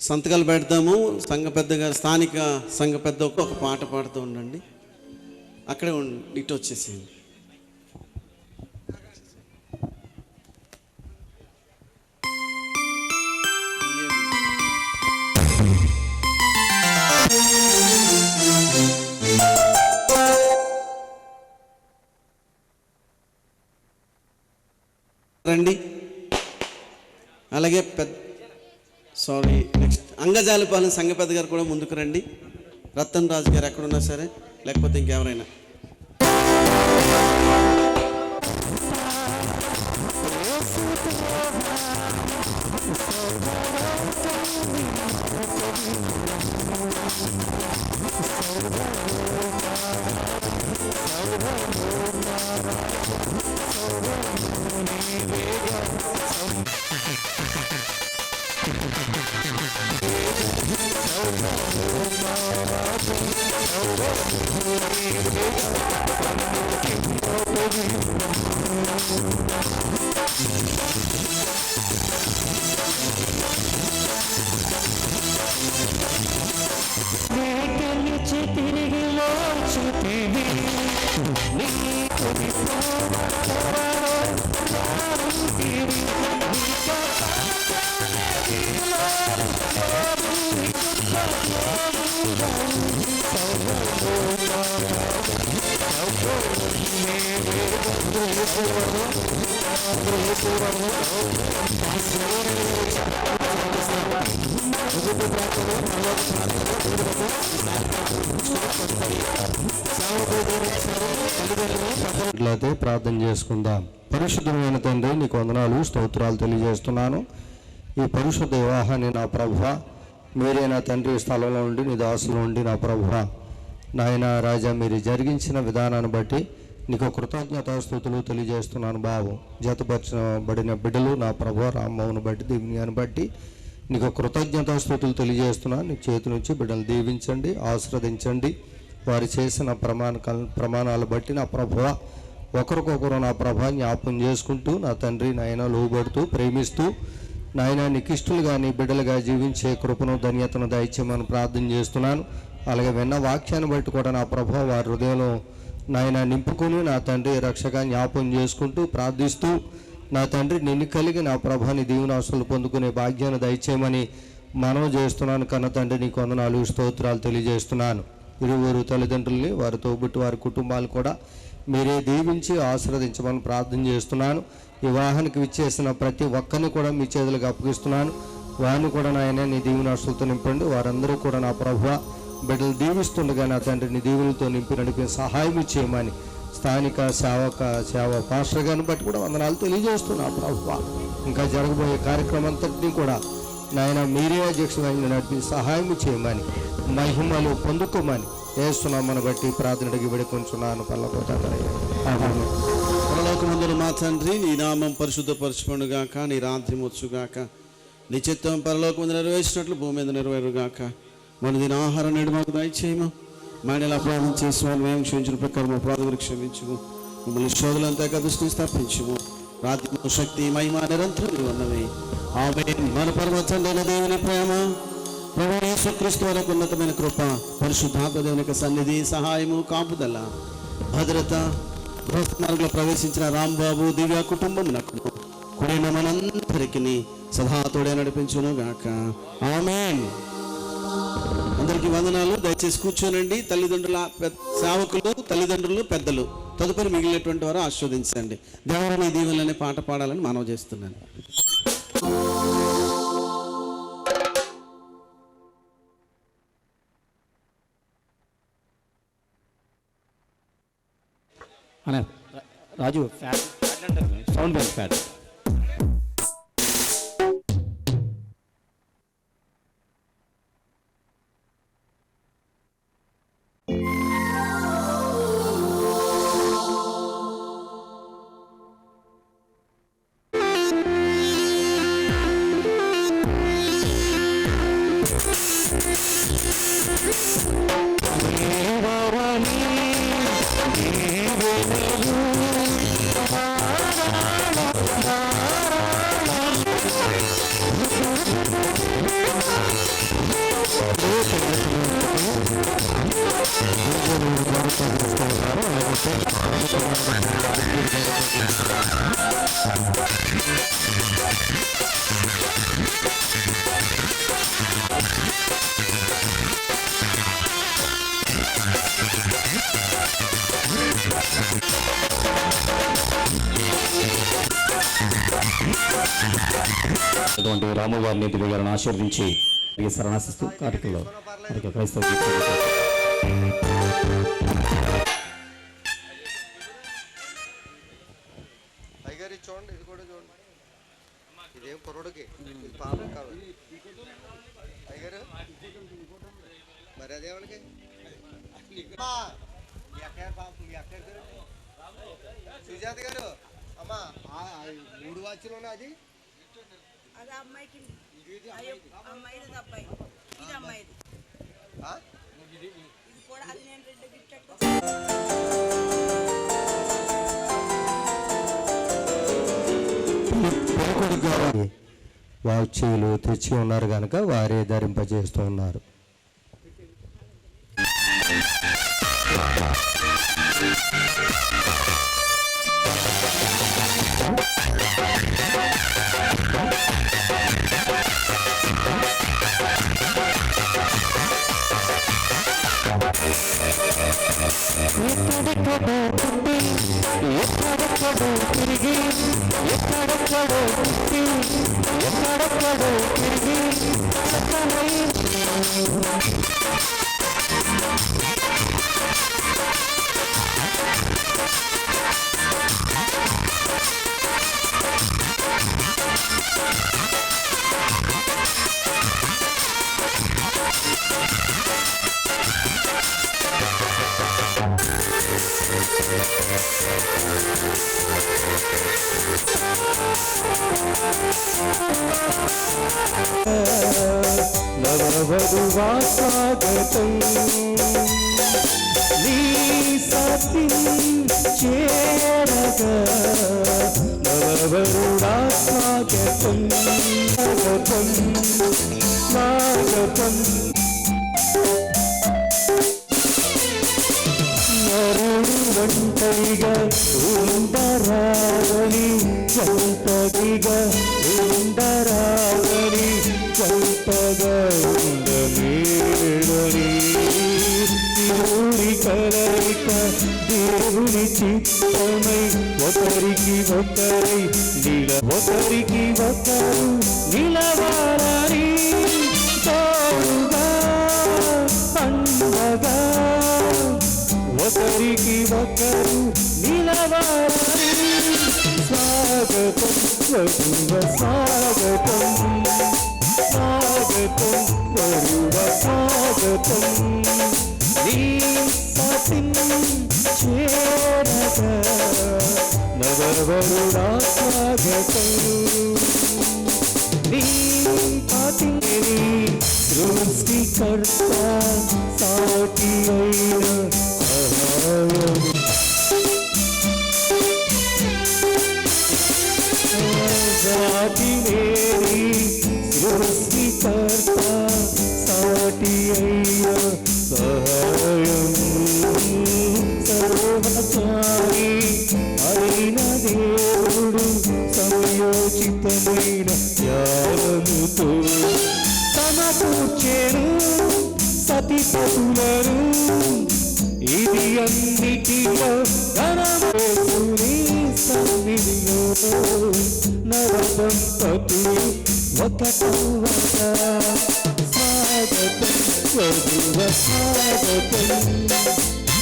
సంతకాలు పెడతాము. సంఘ పెద్దగా స్థానిక సంఘ పెద్ద ఒక పాట పాడుతూ ఉండండి. అక్కడే ఇటు వచ్చేసేయండి. రండి. అలాగే నెక్స్ట్ అంగజాలిపాలెం సంఘ పెద్ద గారు కూడా ముందుకు రండి. రతన్ రాజు గారు ఎక్కడున్నా సరే, లేకపోతే ఇంకెవరైనా. ఇట్లయితే ప్రార్థన చేసుకుందాం. పరిశుద్ధమైన తండ్రి నీకు వందనాలు స్తోత్రాలు తెలియజేస్తున్నాను. ఈ పరిశుద్ధ వివాహాన్ని నా ప్రభువ మీరే నా తండ్రి స్థలంలో ఉండి నీ దాసులో ఉండి నా ప్రభువ నాయన రాజా మీరు జరిగించిన విధానాన్ని బట్టి నీకు కృతజ్ఞతాస్తుతులు తెలియజేస్తున్నాను బాబు. జతపరచబడిన బిడ్డలు నా ప్రభు రామ్మోహన్ బట్టి దివ్యాన్ని బట్టి నీకు కృతజ్ఞతాస్తుతులు తెలియజేస్తున్నాను. నీ చేతి నుంచి బిడ్డలు దీవించండి, ఆశీర్వదించండి. వారు చేసిన ప్రమాణాలు బట్టి నా ప్రభువ ఒకరికొకరు నా ప్రభ జ్ఞాపకం చేసుకుంటూ నా తండ్రి నాయన లోబడుతూ ప్రేమిస్తూ నాయన నీకు ఇష్టలుగా నీ బిడ్డలుగా జీవించే కృపను ధన్యతను దయచేయమని ప్రార్థన చేస్తున్నాను. అలాగే విన్న వాక్యాన్ని బట్టి కూడా నా ప్రభ వారి హృదయంలో నాయన నింపుకొని నా తండ్రి రక్షగా జ్ఞాపకం చేసుకుంటూ ప్రార్థిస్తూ నా తండ్రి నిన్ను కలిగి నా ప్రభాని దీవెనాస్తులు పొందుకునే భాగ్యాన్ని దయచేయమని మనవి చేస్తున్నాను. కన్న తండ్రి నీకు వందనాలు స్తోత్రాలు తెలియజేస్తున్నాను. ఇరువురు తల్లిదండ్రుల్ని వారి తోబుట్టు వారి కుటుంబాలు కూడా మీరే దీవించి ఆశీర్వదించమని ప్రార్థన చేస్తున్నాను. వివాహానికి విచ్చేసిన ప్రతి ఒక్కరిని కూడా మీ చేతులకు అప్పగిస్తున్నాను. వారిని కూడా నాయన నీ దీవెనాస్తులతో నింపండి. వారందరూ కూడా నా ప్రభువా బిడ్డలు దీవిస్తుండగా నా తండ్రి నీ దీవులతో నింపి నడిపే సహాయం చేయమని స్థానిక సేవ పాస్టర్ గారిని బట్టి కూడా వందనాలు తెలియజేస్తున్నా ప్రభువా. ఇంకా జరగబోయే కార్యక్రమం అంతటినీ కూడా నాయన మీరే అధ్యక్షుని నడిపి సహాయం చేయమని మహిమలు పొందుకోమని వేస్తున్నామని బట్టి ప్రార్థనకి విడుకొంచున్నాను. పరలోకమందున మా తండ్రి నీ నామం పరిశుద్ధపరచుకొనుగాక, నీ రాత్రి వచ్చుగాక, నీ చిత్తం పరలోకమందు నెరవేర్చినట్లు భూమి మీద నెరవేరుగాక. మన దీని ఆహారం నేడు మాకు దయచేయము. మాడేలా అపరాధం చేసి వాళ్ళు మేము క్షమించిన ప్రకారం అపరాధం క్షమించుము. మిమ్మల్ని శోధులంతా దృష్టిని స్థాపించుము. రాత్రి శక్తి మహిమ నిరంతరం ఉన్నవి. ఆమేన్. మన పరమ తండ్రైన దేవుని ప్రేమ, ప్రభు యేసుక్రీస్తు వరకు ఉన్నతమైన కృప, పరిశుద్ధాత్మ దేవుని యొక్క సన్నిధి, సహాయము, కాపుదల, భద్రత, గృహస్థమార్గంలో ప్రవేశించిన రాంబాబు దివ్య కుటుంబం నాకు కూడిన మనందరికీ సదా తోడే నడిపించును గాక. ఆమేన్. అందరికీ వందనాలు. దయచేసి కూర్చోనండి. తల్లిదండ్రుల సేవకులు, తల్లిదండ్రులు, పెద్దలు తదుపరి మిగిలినటువంటి వారు ఆశీర్వదించండి. దేవుని దీవెనలు అనే పాట పాడాలని మనవి చేస్తున్నాను. రాజు సౌండ్ బెంచ్ ఫ్యాట్ అటువంటి రామువారిని దివ్యగారిని ఆశీర్వదించి ఈ శరణాశిస్తూ కార్యక్రమంలో క్రైస్తవ అయ్యగారు చూడండి, ఇది కూడా చూడండి. ఇదేం కుర్రోడికి, ఇది పాపం కావాలి. అయ్యగారు మరి అదేవాళ్ళకి సుజాత గారు అమ్మా 3 వాచ్లోనే అది అమ్మాయికి అమ్మాయిది అబ్బాయి ఇది అమ్మాయిది ఇది కూడా అది నేను 2 గిఫ్ట్ వాచ్యలు తెచ్చి ఉన్నారు కనుక వారే ధరింపజేస్తూ ఉన్నారు. నవవధువా స్వాగతం నీ సతి చేరగా నవవధుడా స్వాగతం స్వాగతం స్వాగతం నరుడు ఒంటరిగా ఉండరావని జంటగిగా ఉండరావని జంటగా ఉండలేడని దేవుడి కలయిక దేవుని చిత్తమై ఒకరికి ఒకరు నిలవాలని తోడుగా అండగా ఒకరికి ఒకరు నిలవాలని స్వాగతం వరువ స్వాగతం స్వాగతం వరువ స్వాగతం నీ సతిం చేరగా నవవరుడా స్వాగతం నీ పతిని సృష్టికర్త సాటి అయిన సాటి మేరీ సృష్టికర్త సాటి అయిన సహాయం సర్వచారి అయిన దేవుడు సమయోచితమైన జ్ఞానముతో సమకూర్చెను అధిపతులను ఇది అన్నిటిలో ఘనమేసుని సన్నిధిలో నవదంపతులు ఒకటవట స్వాగతం వరుడ స్వాగతం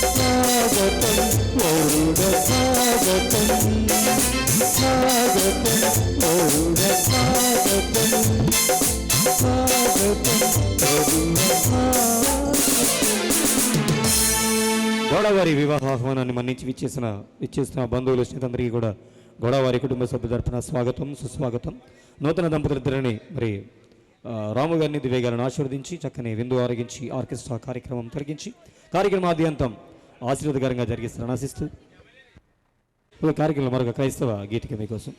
స్వాగతం వరుడ స్వాగతం స్వాగతం వరుడ స్వాగతం స్వాగతం వరుడ గోడవారి వివాహ ఆహ్వానాన్ని మన్నించి విచ్చేస్తున్న బంధువులు స్నేహితులందరికీ కూడా గోడవారి కుటుంబ సభ్యుల తరపున స్వాగతం సుస్వాగతం. నూతన దంపతులిద్దరిని మరి రాము గారిని దివ్య గారిని ఆశీర్వదించి చక్కని విందు ఆరగించి ఆర్కెస్ట్రా కార్యక్రమం తొలగించి కార్యక్రమాద్యంతం ఆశీర్వాదకరంగా జరిగిస్తారని ఆశిస్తూ ఈ కార్యక్రమంలో మరొక క్రైస్తవ గీతిక మీకోసం.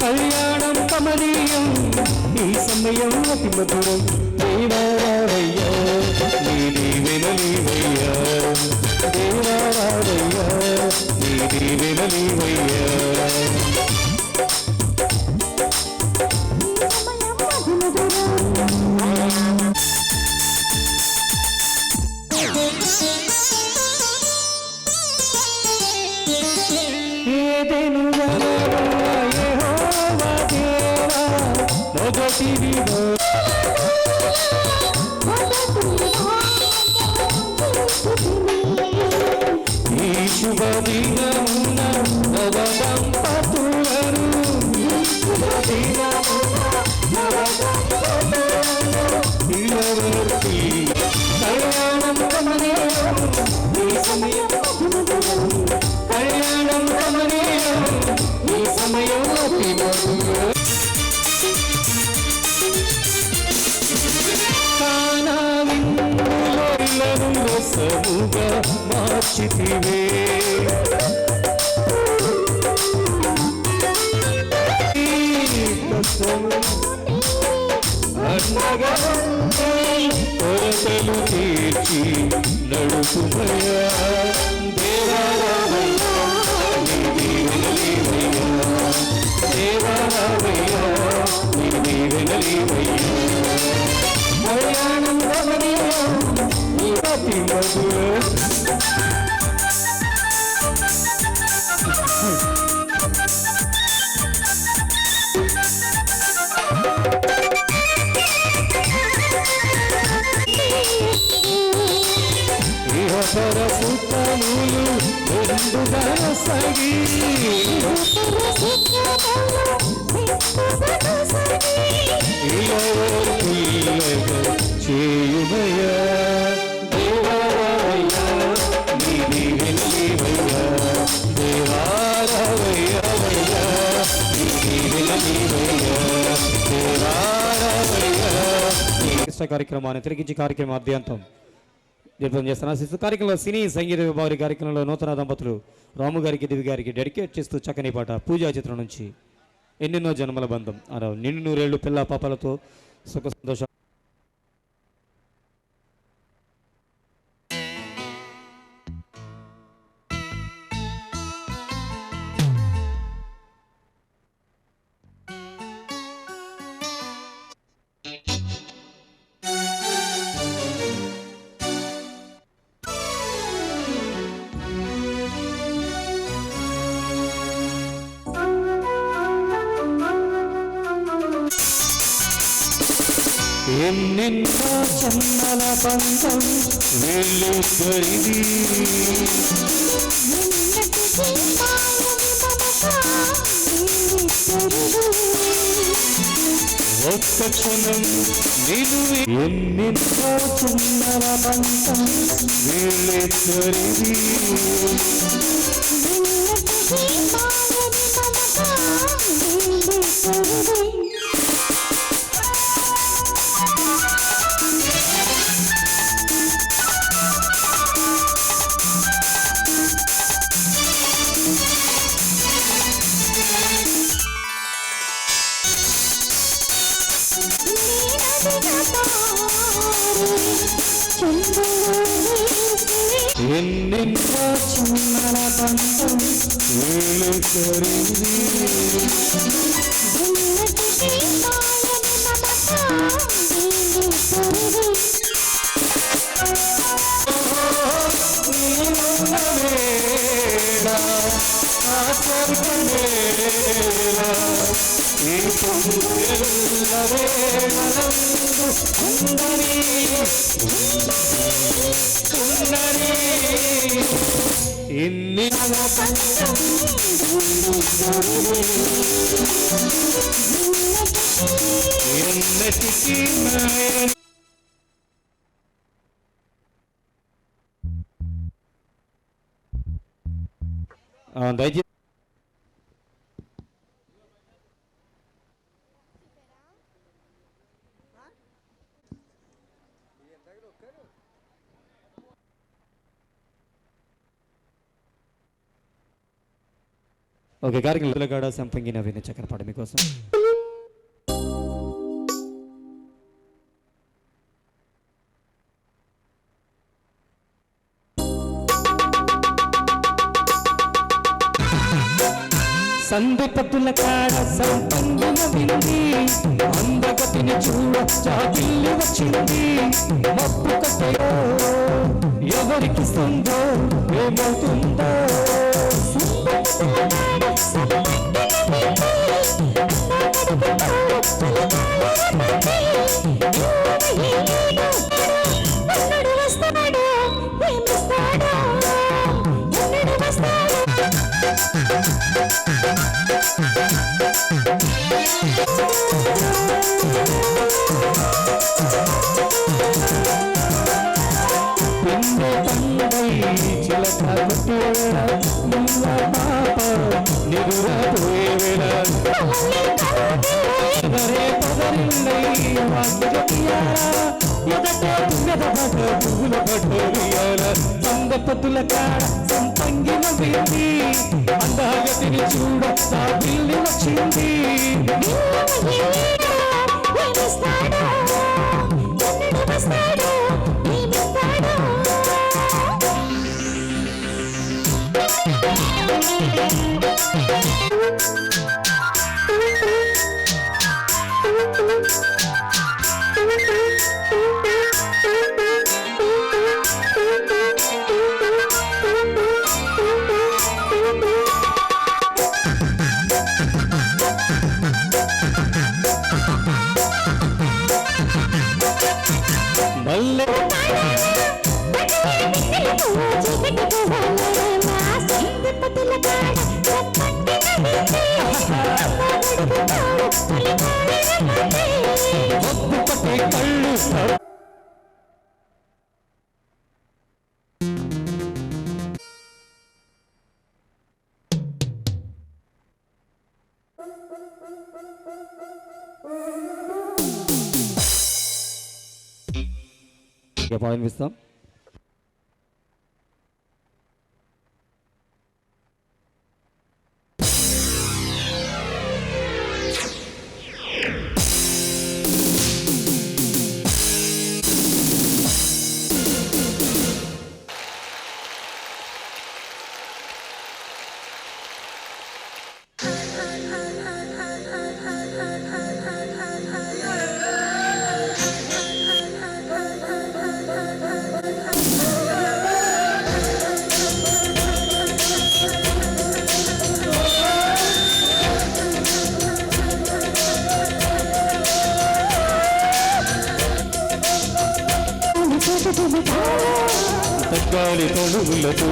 కళ్యాణం కమనీయం ఈ సమయం అతి మధురం దేవారావయ్యా నీది వినలీవయ్యా దేవారావయ్యా నీది వినలీవయ్యా ఈ శుభదినమున నవదంపతులను కళ్యాణం కమనీయం ఈ సమయం కళ్యాణం కమనీయం ఈ సమయం అతి మధురం రసముగా మార్చితివే అన్నగా కొరతలు తీర్చి నడుపుమయ్యా దేవారావయ్యా నీది వినలీవయ్యా దేవారావయ్యా నీది వినలీవయ్యా కళ్యాణం కమనీయం అతి మధురం పరసుతములు ఎందుగా సగి చేయుమయ్యా దేవారావయ్యా నీది వినలీవయ్యా దేవారావయ్యా నీది వినలీవయ్యా దేవారావయ్యా కార్యక్రమాన్ని తిరిగించి కార్యక్రమాద్యంతం నిర్వహణ చేస్తున్న కార్యక్రమంలో సినీ సంగీత విభాగ కార్యక్రమంలో నూతన దంపతులు రాము గారికి దివి గారికి డెడికేట్ చేస్తూ చక్కని పాట పూజా చిత్రం నుంచి ఎన్నెన్నో జన్మల బంధం అలా నిండు నూరేళ్లు పిల్ల పాపలతో సుఖ సంతోషం. ఎన్నెన్నో జన్మల బంధం వీళ్ళిద్దరిది ఒక్క క్షణం నేను ఎన్నింతో చిన్నవంతం వీళ్ళిద్దరిది ఎన్నెన్నో చిన్న బంధం వీళ్ళు కొరింది ఎన్ని ఎన్నటికీ దయచేసి ఓకే కార్యక్రమం సంపంగి నవీన చక్ర పాట మీకోసం. సందపతుల కాడ సంపంగిన వింది అందగతిని చూడ చాటిల్లి వచ్చింది మప్పు కట్టయో ఎవరికి సందో ఏమవుతుందో చిలక సందపతుల కాడ సంపంగిన వింది అందగతిని చూడ సాగిల్లి వచ్చింది పాయింట్ ఇస్తాం. తగ్గాలి తొడుగులతో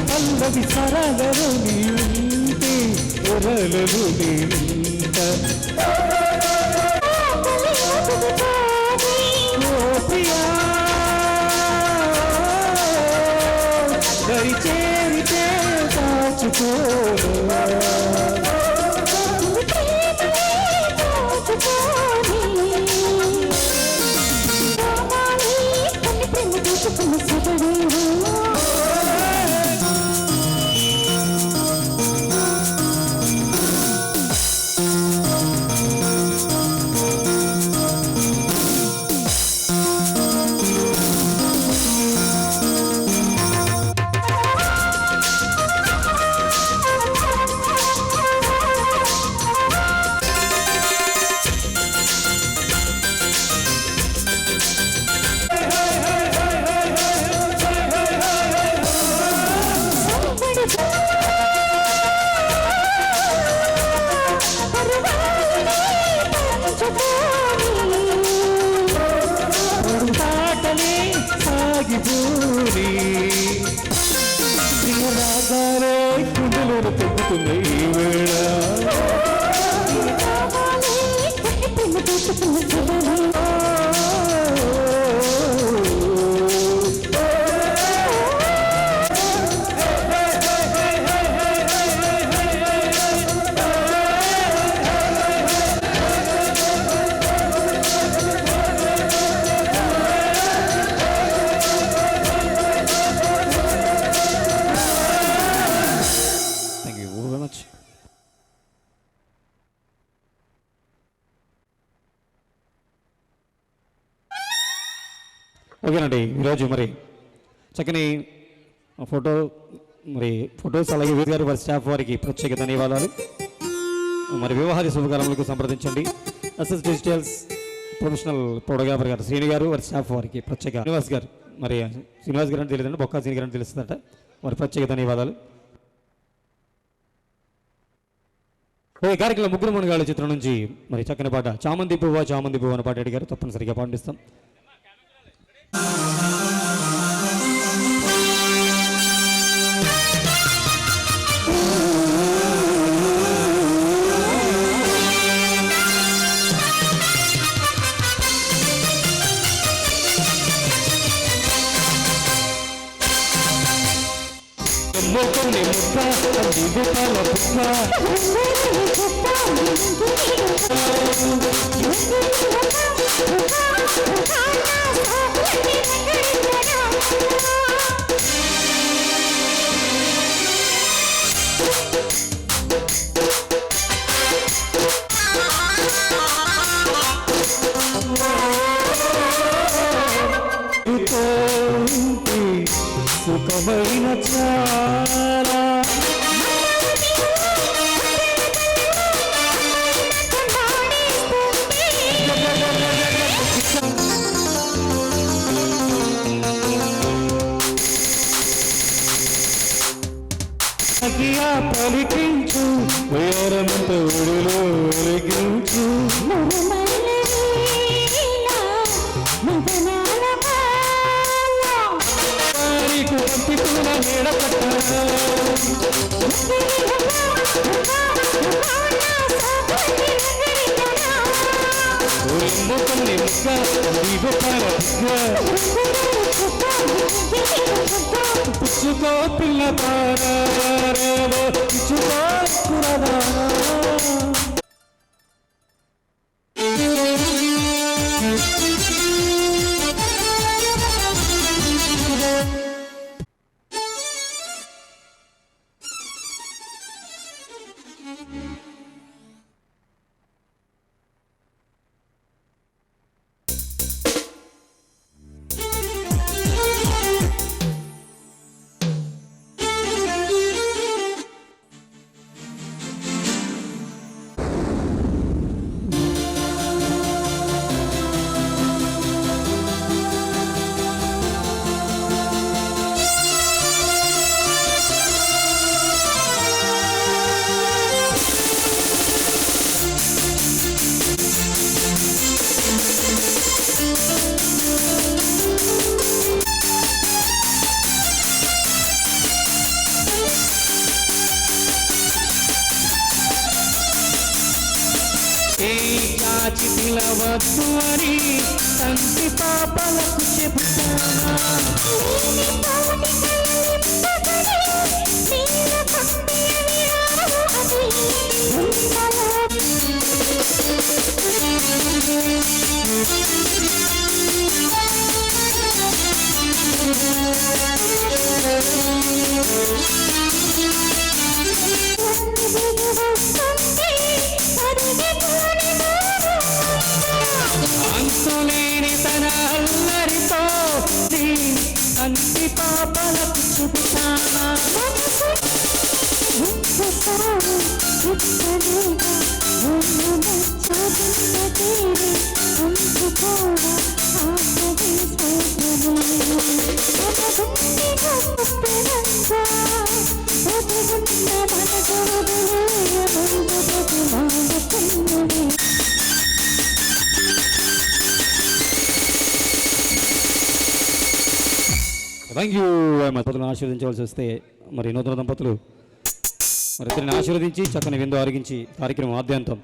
పల్లవి సరగలు నీంటి ఎరలలు నీంట ప్రియా దరి చేరితే దాచుకో సాగిపోని రాగాలే కుండలను పెట్టుకున్న ఈ వేళ ఓకేనండి. ఈరోజు మరి చక్కని ఫొటోస్ అలాగే వీరు గారు వారి స్టాఫ్ వారికి ప్రత్యేక ధన్యవాదాలు. మరి వివాహాది శుభకార్యములకు సంప్రదించండి. ఎస్ఎస్ డిజిటల్స్ ప్రొఫెషనల్ ఫోటోగ్రాఫర్ గారు శ్రీని గారు వారి స్టాఫ్ వారికి ప్రత్యేక శ్రీనివాస్ గారు శ్రీనివాస్ గారు అని తెలియదండి, బొక్కా శ్రీని గారు అని తెలుస్తుందట, వారి ప్రత్యేక ధన్యవాదాలు. ఈ కార్యక్రమం ముగ్గురు మునగాళ్ళ చిత్రం నుంచి మరి చక్కని పాట చామంతి పువ్వ అనే పాట అడిగారు, తప్పనిసరిగా పాటిస్తాం. సుఖమైన చాలా పలికించు వేరంత ఒడిలో వెలిగించు పుచ్చుకో పిల్ల పుచ్చుకో విడవద్దు అని తండ్రి పాపలకు చెబుతానా అంతులేని తన అల్లరితో తండ్రి పాపలకు చెబుతానా థ్యాంక్ యూ. దంపతులను ఆశీర్వదించవలసి వస్తే మరి నూతన దంపతులు మరి ఇద్దరిని ఆశీర్వదించి చక్కని విందు ఆరగించి కార్యక్రమం ఆద్యంతం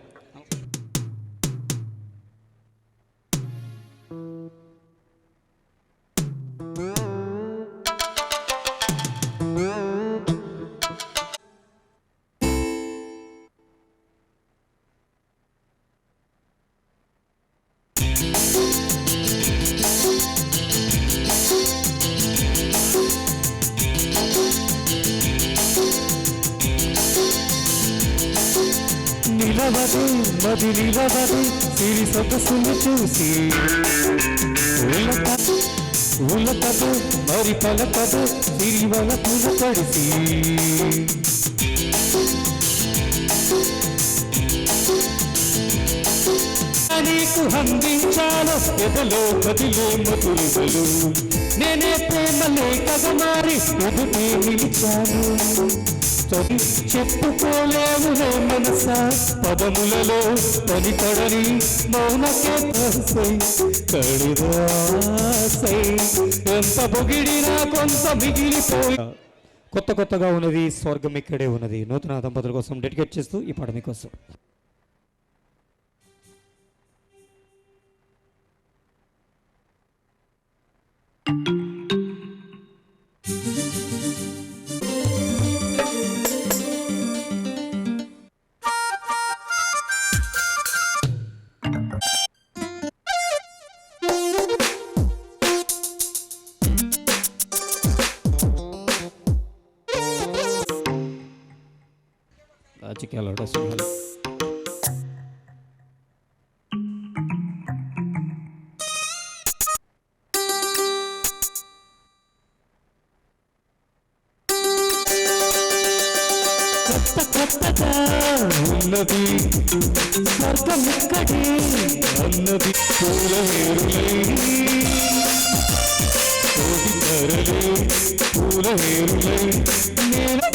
నిలవదు మది నిలవదు సిరి సొగసులు చూసి ఉలకదు మరి పలకదు సిరివల పుల పడిసి నీకు అందించాలో ఎదలో గదిలో మధురులు నేనే ప్రేమలే కదమారి ఎదుటే నిలిచాను చెప్పుకోలేములే మనసా పదములలో పనిపడని మౌనకే కడిదాసై ఎంత పొగిడినా కొంత మిగిలిపోయి కొత్తగా ఉన్నది స్వర్గం ఇక్కడే ఉన్నది నూతన దంపతుల కోసం డెడికేట్ చేస్తూ ఈ పాట మీకోసం. రాజకీయాలు కొత్తగా ఉన్నది స్వర్గం ఇక్కడే అన్నది పూల వేరులై పూల వేరులై నేను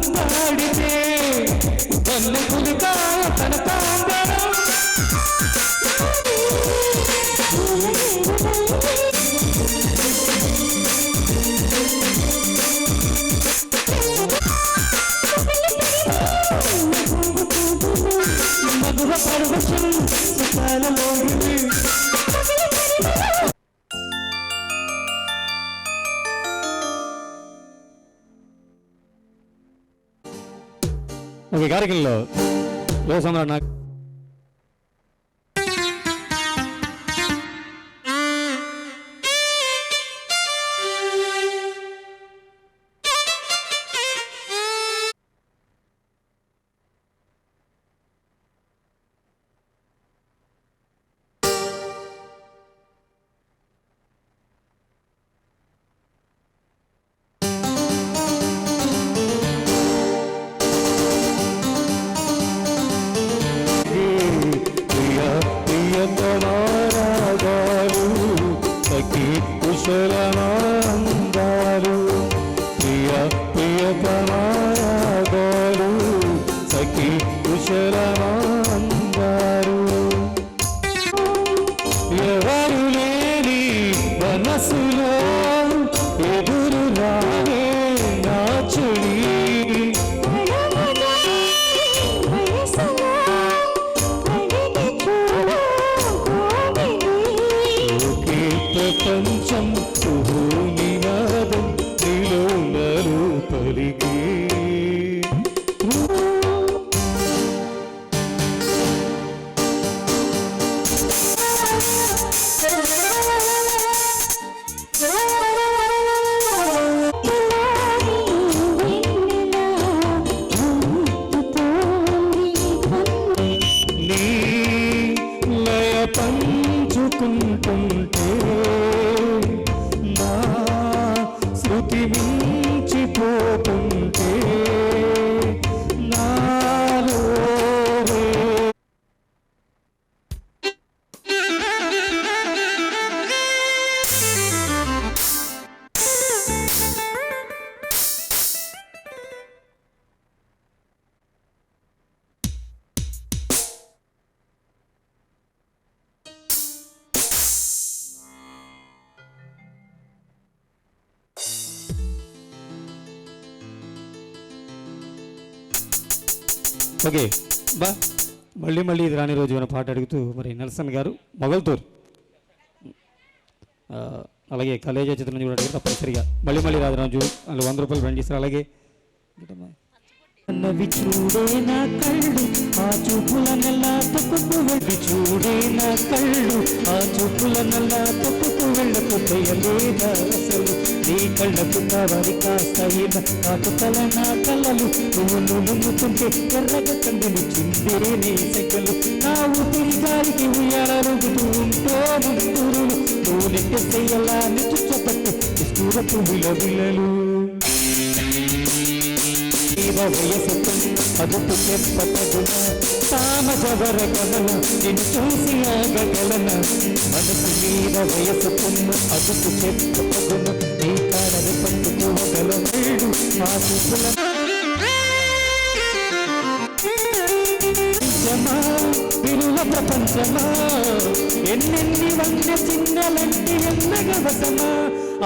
పాడితే వల్లు పులికా తన తాంగరం మధుర పర్వశం సుఖాలలోగివి ఒక కార్యక్రమంలో లోసమ్రాట్ నాకు పలికి నీ లయ పంచుకుంటుంటే నా శృతి మించిపోతుంటే నాలో ఓకే బా మళ్ళీ మళ్ళీ ఇది రాని రోజు అనే పాట అడుగుతూ మరి నెల్సన్ గారు మొగల్తూరు అలాగే కలేజా చిత్రం చూడండి తప్పనిసరిగా మళ్ళీ మళ్ళీ రాదు రోజు అందులో 100 రూపాయలు బండి చేస్తారు అలాగే నవ్వి చూడే నా కళ్ళు ఆ చూపుల నెల్లా తప్పుకు వెళ్ళి చూడే నా కళ్ళు ఆ చూపుల నెల్లా తప్పుకు వెళ్ళకపోతే లేదా అసలు నీ కళ్ళకు కావాలి కాస్త కాటుకల నా కళ్ళలు నువ్వు ముందుతుంటే ఎర్రగ కందులు చిందే నీ సెగ్గలు నా ఊపిరి గాలికి ఉయ్యాల రుగుతూ ఉంటే ముందురులు నువ్వు నెట్టేస్తే ఎలా నిచ్చుపట్టు నిష్ఠూరపు విలవిలలు వయసుకు అదుపు చెప్పగలన తామజవర గమన నిన్ను చూసి ఆగగలన మనసు మీద వయసుకున్న అదుపు చెప్పగలన నీ కాడని పట్టుకోగలడు ఆ చూపుల విలువ ప్రపంచమా ఎన్నెన్ని వంద చిన్నలంటి ఎన్నగవసమా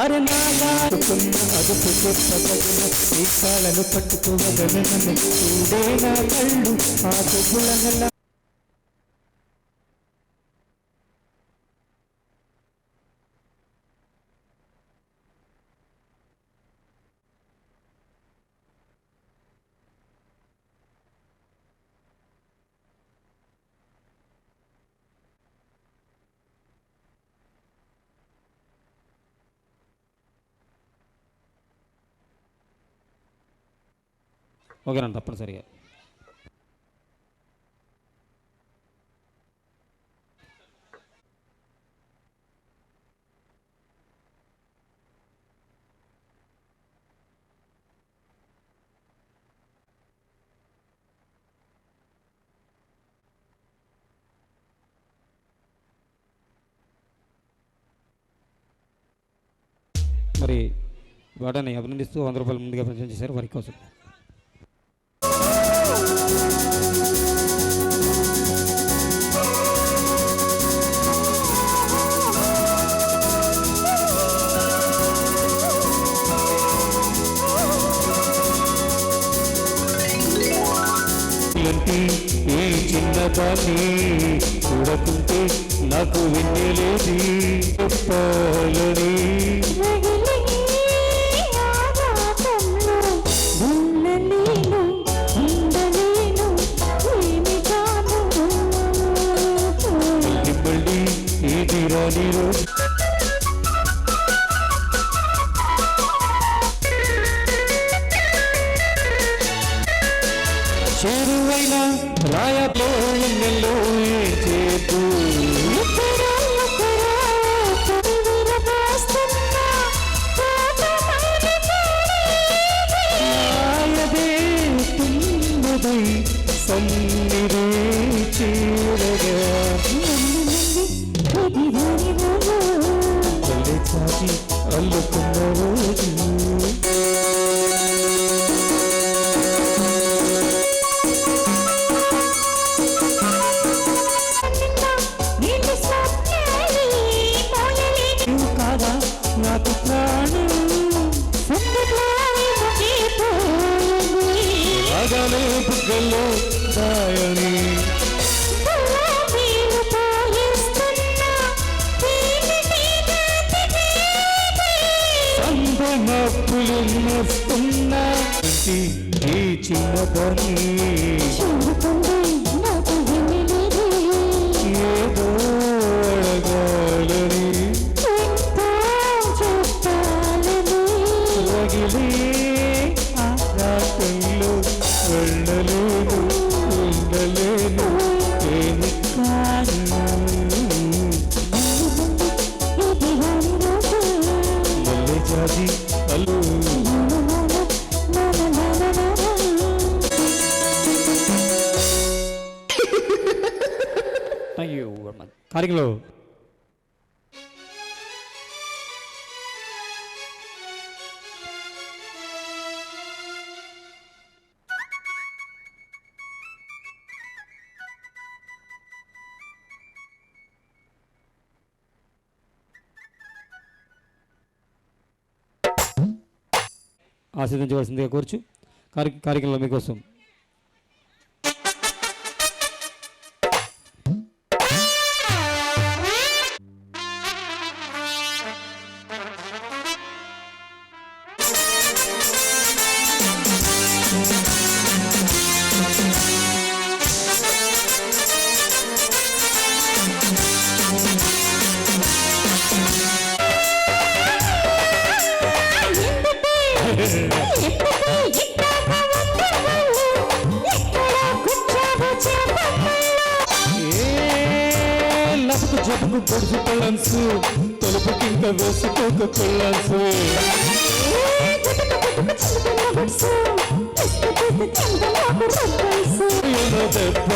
అరే నాకున్న అదుపు చెప్పగలన ఈ కాళ్ళను పట్టుకోగలన చూడే నా కళ్ళు ఆ చూపుల నెల ఓకేనండి తప్పనిసరిగా మరి వాడని అభినందిస్తూ 100 రూపాయలు ముందుగా ప్రజెంట్ చేశారు వారి కోసం ఏ చిన్నదాన్ని చూడకుంటే నాకు విన్నలేది చెప్పాలని మళ్ళీ ఏది రాని రోజు చేరువైన రాయలో ఎన్నెల్లో చేతు ఆయదే తుమ్మదై సన్నిధి చేరగా తల్లి చాచి అల్లుకున్న రోజు నాకు ప్రాణం రాగానే బుగ్గల్లో దాయని ముందు నొప్పులు నొస్తున్నా ఈ చిన్నదని ఏదో అడగాలని రగిలే ఆ రాత్రుల్లో వెళ్ళలేను ఉండలేను ఏమి కాను మల్లె జాజి అల్లు కార్యక్రమంలో ఆశీర్వదించవలసిందిగా కోరుచు కార్యక్రమంలో మీకోసం జబ్బు పొడుచు కొల్లన్సు తలుపుకి ఇంకా వేసుకోక కొల్లన్సు దెబ్బ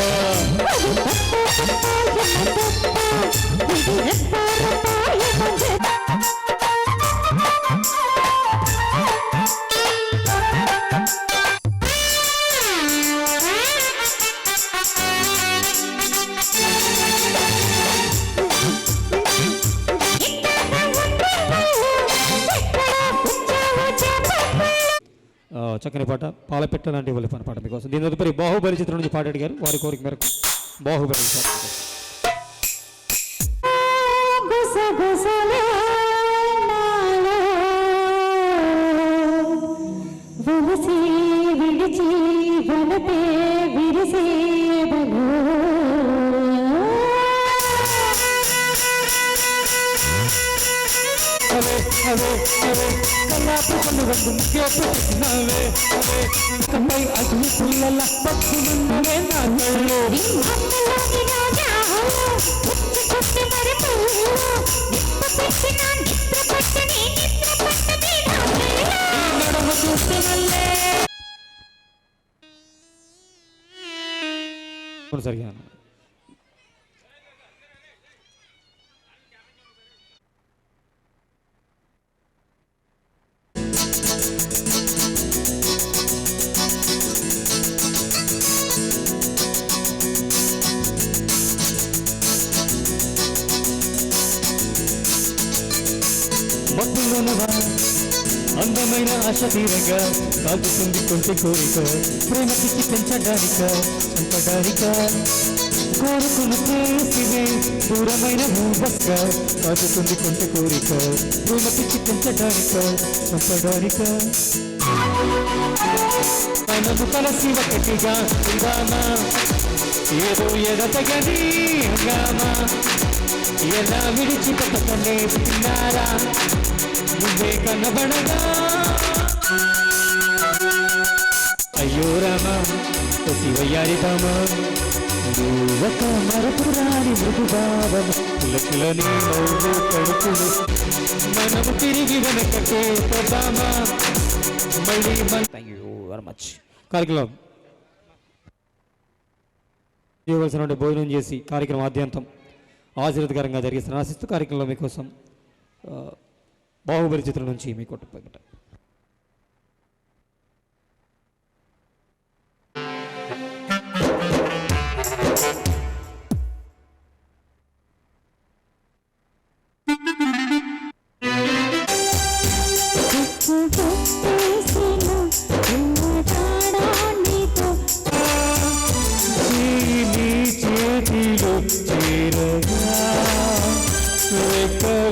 చక్కని పాట పాలపెట్ట లాంటి వాళ్ళ పని పాట మీకోసం దీని తదుపరి బాహుబలి చిత్రం నుంచి పాట అడిగారు వారి కోరిక మేరకు బాహుబలి కమ్మై అగ్ని పుల్లల పక్షులున్నవే నా కళ్ళు నడమ చూస్తున్నల్లే సరిగా అందమైన ఆశ తీరగా కాల్చుతుంది కొంచెం కోరిక ప్రేమ పిచ్చి పెంచడానిక చంపడానిక కోరుకున్న ప్రేసివే దూరమైన భూబస్క కాల్చుతుంది కొంచెం కోరిక ప్రేమ పిచ్చి పెంచడానిక చంపడానిక మనము కలిసి ఒకటిగా ఉందామా ఏదో ఎదతగని హంగామా ఎలా విడిచిపెట్టకనే తిన్నారా నువ్వే కనబడగా అయ్యో రామా శివయ్యారి రామా ఒక మరపురాని మృదుభావం పులకిలని నవ్వు కడుపులు మనము తిరిగి వెనకకే పోదామా మళ్ళీ థ్యాంక్ యూ వెరీ మచ్ కార్యక్రమం చేయవలసిన భోజనం చేసి కార్యక్రమం ఆద్యంతం ఆశీర్వదకరంగా జరిగిస్తున్న ఆశిస్తూ కార్యక్రమంలో మీకోసం బాహుబలి చిత్రం నుంచి మీ కొట్ట చేతిలో చేరగా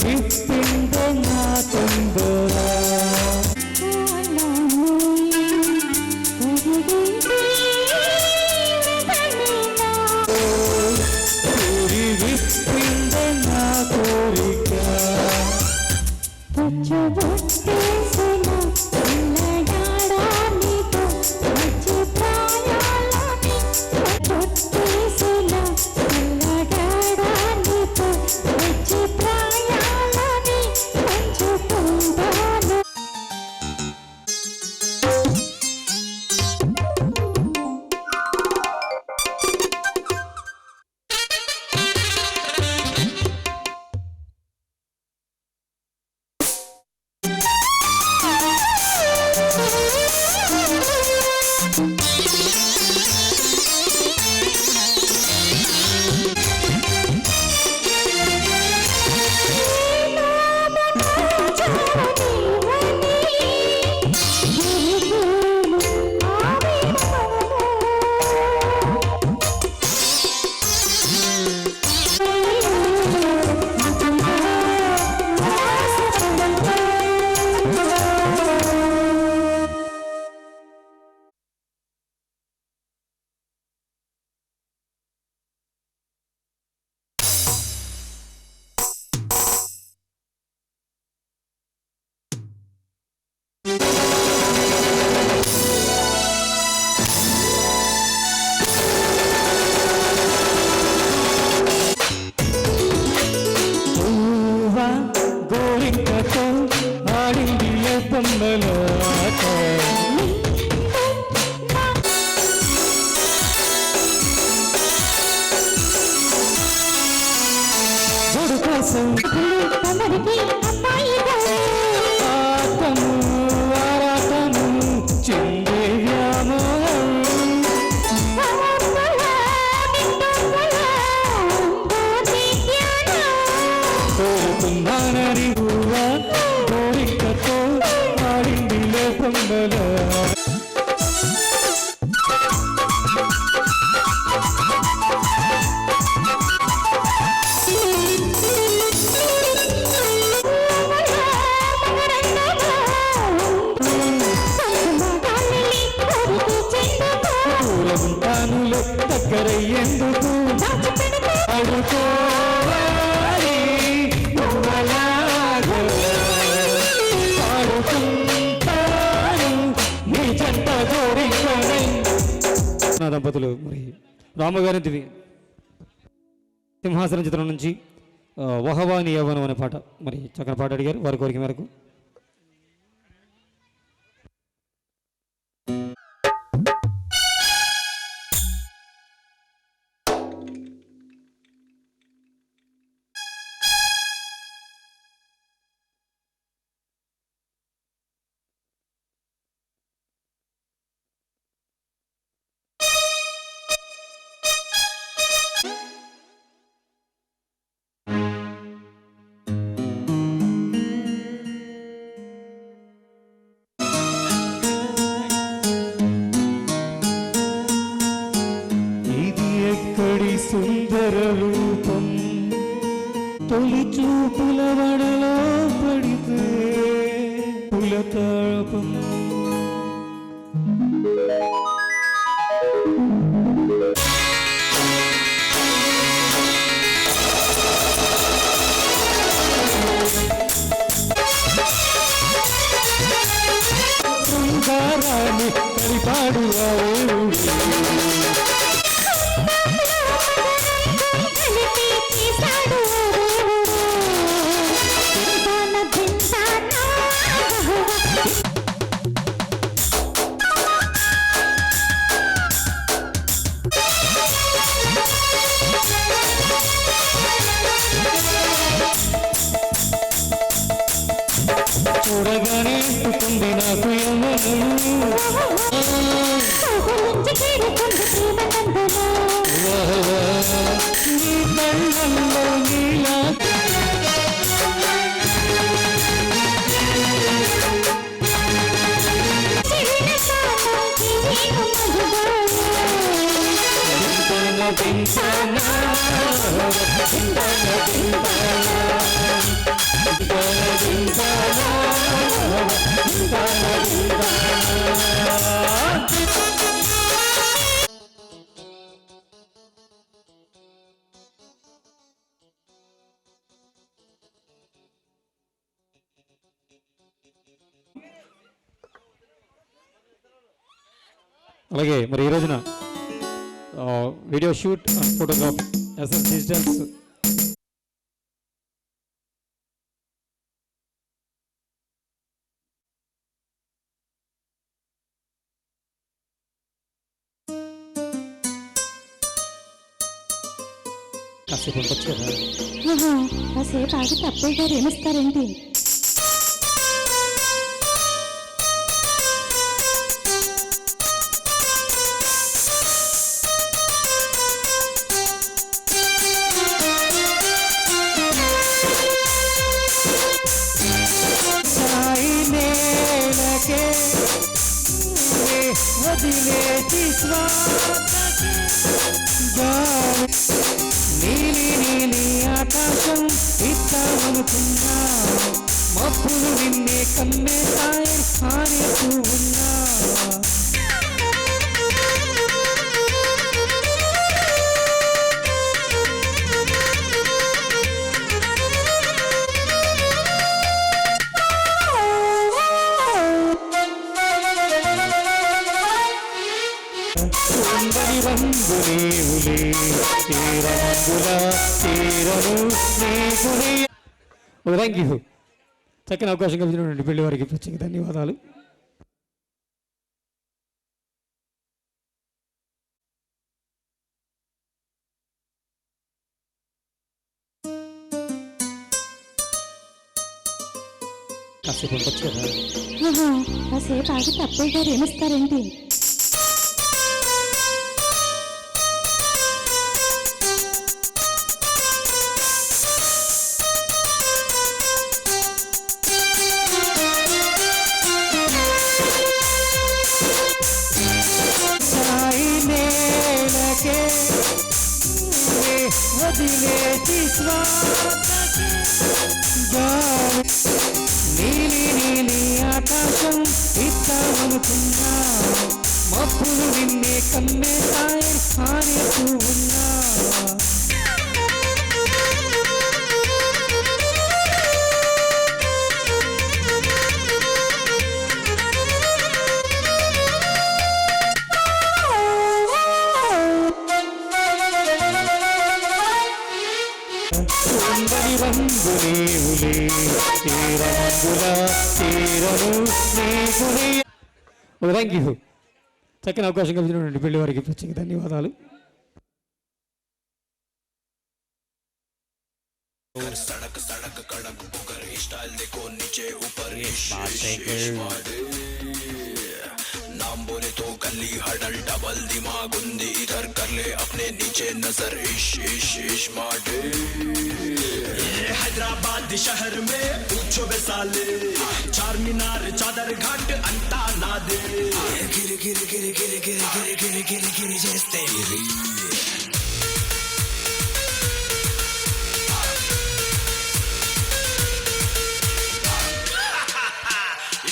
విప్పిందో నా తొందర ఆట. జోడు కోసం ఆటము ఆరాటము చెందే వ్యామోహం. కోరుకున్నానని కోరికతో ఆడింది లేపంబల. ఉంటానులే దగ్గరయ్యేందుకు అడుకోవాలి నువ్వలాగా. పాడుకుంటాను నీ జంట జోడించని. నా దంపతులు మరి రామగారి దివి సింహాసనం చిత్రం నుంచి వహవాని యవ్వనం అనే పాట మరి చక్కని పాట అడిగారు. వారి కోరిక మేరకు సుందర రూపం తొలి చూపుల వడలో పడితే పులతాపం. శృంగారాన్ని కలిపాడు చూడగానే పుట్టింది నాకు నీ కళ్ళల్లో నీలా అలాగే మరి ఈ రోజున video shoot photograph SS digitals కాసేపు ఉండొచ్చు కదా. కాసేపు ఆగి తప్పే గారు ఏమిస్తారేంటి? వదిలేసి నీలి నీలి ఆకాశం ఇస్తామనుకున్నా మబ్బులు నిన్నే కమ్మేస్తాయి హానిస్తూ ఉన్నా. Thank you. చక్కని అవకాశం కల్పించినటువంటి పెళ్లి వారికి ప్రత్యేక ధన్యవాదాలు. కాసేపు ఉండొచ్చు కదా. కాసేపు ఆగి అబ్బాయి గారు ఏమిస్తారేంటి? సాయి నేలకే వదిలేసి స్వాతకి గాలి నీలి నీలి ఆకాశం ఇస్తామనుకున్నా మబ్బులు నిన్నే కమ్మేసాయి హారేస్తూ ఉన్నా. సుందరి రంగు నీవులే చీరమందుల చీరను నీకులే. Thank you. చక్కని అవకాశం కల్పించినటువంటి పెళ్లి వారికి ప్రత్యేక ధన్యవాదాలు. नाम बोले तो गली हडल डबल दिमाग उंदी इधर कर ले अपने नीचे नजर इश इश इश माडे. हैदराबाद शहर में पूछो बेसाले चार मीनार चादर घाट अंता ना दे गिर गिर गिर गिर गिर गिर गिर गिर गिर जैसे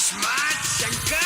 स्मार्ट शंकर.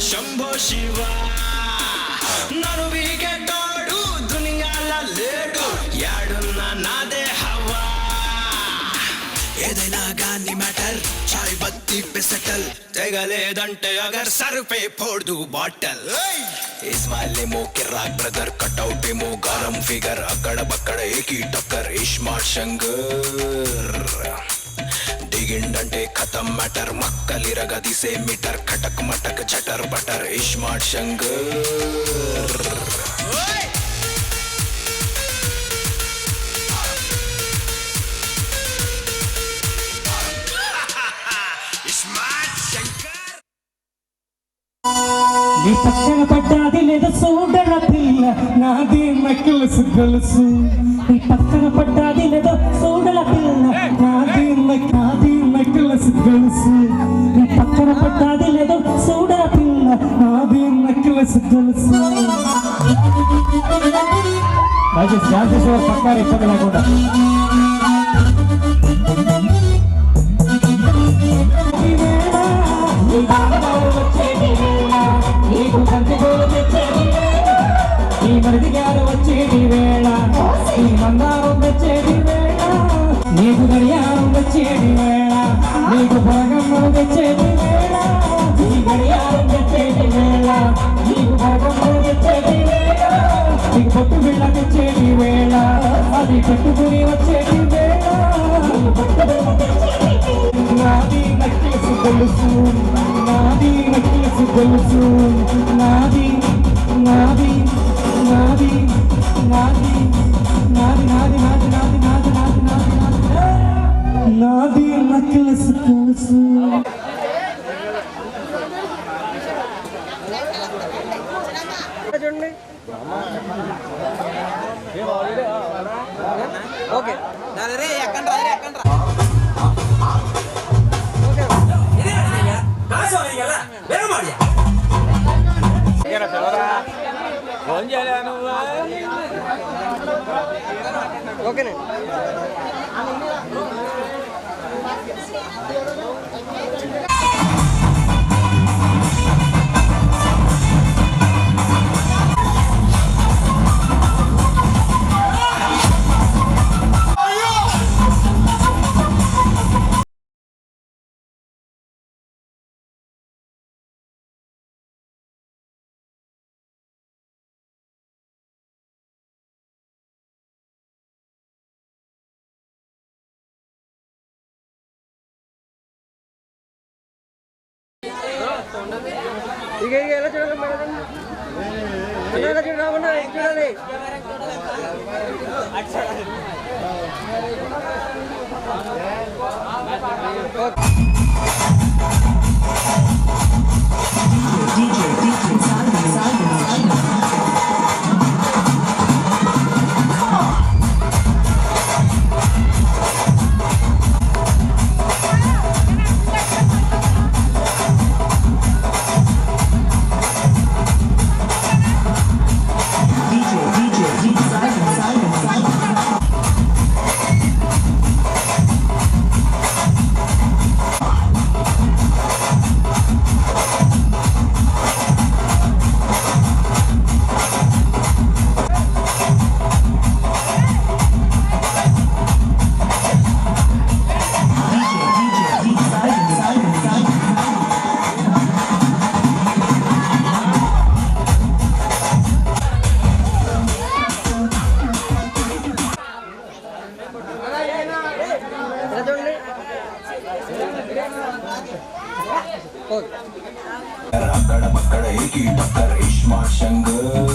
శంభో శివ నన్ను వీకెట్టాడు దునియాల లేడు యాడున్నా నాదే హవా. ఏదైనా గాని మ్యాటర్ చాయ్ బత్తి पे సెటల్ తెగలేదంటే అగర్ సర్ पे फोड़ दूं బాటల్. इस्माइल मो किराक ब्रदर कटआउट मो गरम फिगर अकड़ बकड़ एक ही टक्कर इस्मार्ट शंकर. దిగిండంటే ఖతం matter మక్కలిరగ దిసే metre ఖటక్ మటక్ చటర్ butter iSmart Shankar. నీ పక్కన పడ్డాది లేదా చూడర పిల్ల నాది నెక్లెస్ గొలుసు. నీ పక్కన పడ్డాది లేదా చూడర పిల్ల నాది నెక్లెస్ గొలుసు. నీ పక్కన పడ్డాది లేదా చూడర పిల్ల నాది నెక్లెస్ గొలుసు. దయచేసి ధ్యానం చేసేవారు పక్కారు ఇబ్బంది లేకుండా. ఈ మరిది గారు వచ్చేది వేళ ఈ మందారం వచ్చేది వేళ నీకు గడియారం వచ్చేది వేళ నీకు భరగమ్మ వచ్చేది వేళ ఈ గడియారం వచ్చేది వేళ నీకు భరగమ్మ వచ్చేది వేళ నీకు పొట్టు బిళ్ళ వచ్చేది వేళ అది పెట్టుకుని వచ్చేది వేళ నాది నెక్లెస్ గొలుసు నాది నెక్లెస్ గొలుసు నాది నాది నాది నాది నాది నాది నాది నాది నాది నాది నాది నాది నెక్లెస్ గొలుసు. ఓకే ఎక్కడ ఫోన్ చేయలే నువ్వు. ఓకేనే. ఎలా చూడాలి ఎలా చూడాలి అక్కడ ఏకీ టక్కర్ ఇష్మా శంకర్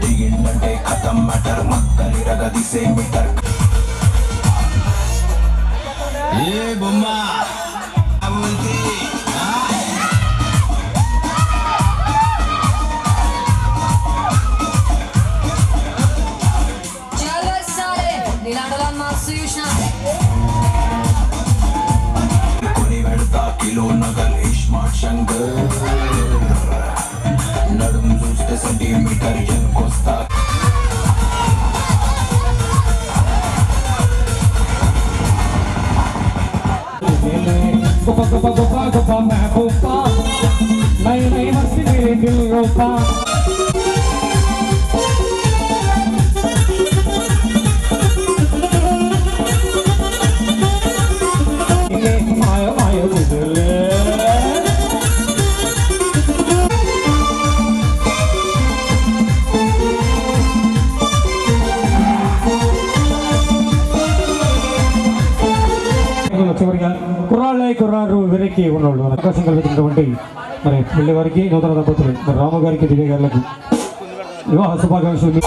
దిగిందంటే ఖతం మ్యాటర్ మక్కలి రగదిసే మీటర్ ఏ బొమ్మ కిలో నగల్ ఇష్మా శంకర్ నడుము చూస్తే సెంటీమీటర్ ఎన్కొస్తా చివరిగా కుర్రారు వెనక్కి ఉన్నవాళ్ళు అవకాశం కల్పించినటువంటి మరి పెళ్లి వారికి నూతన దంపతులు మరి రాము గారికి దివ్య గారులకు వివాహ శుభాకాంక్షలు.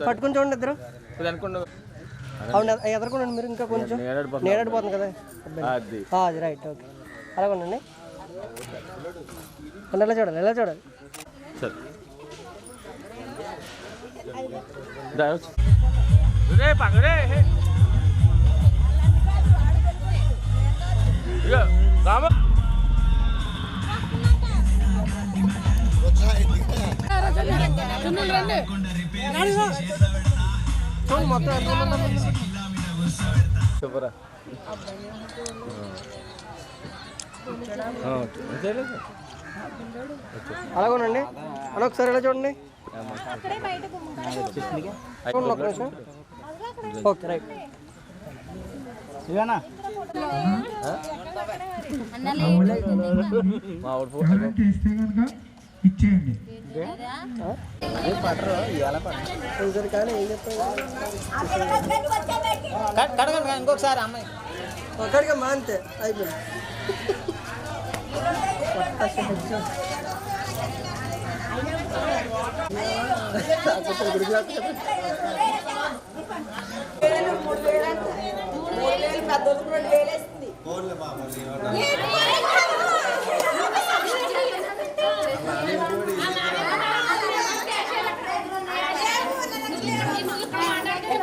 పట్టుకుని చూడండి ఇద్దరు అవును ఎదరకుండండి మీరు ఇంకా కొంచెం నేడాడిపోతుంది కదా అది రైట్ ఓకే అలాగే ఉండండి ఎలా చూడాలి ఎలా చూడాలి అలాగోనండి అలా ఒకసారి ఎలా చూడండి ఓకే రైట్ ఇచ్చేయండి ఇంకొకసారి అమ్మాయి ఒక్కడిగా మాంతే అయిపోయింది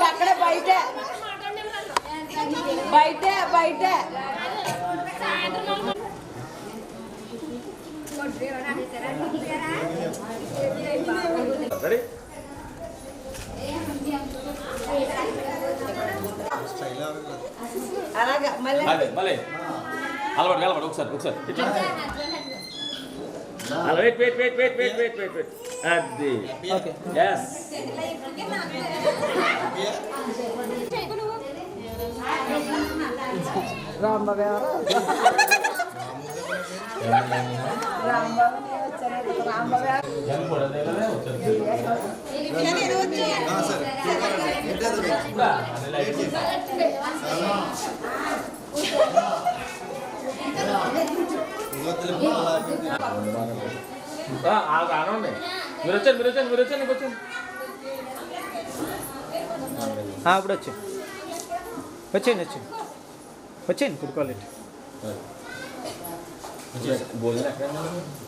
అక్కడ బయట బయట బయట అలాగా మళ్ళీ అలవాటు ఒకసారి వెయిట్ అది ఎస్ రాంబాబు మీరు వచ్చాను ఇప్పుడు వచ్చేయండి ఫుడ్ క్వాలిటీ భోజనం ఎక్కడ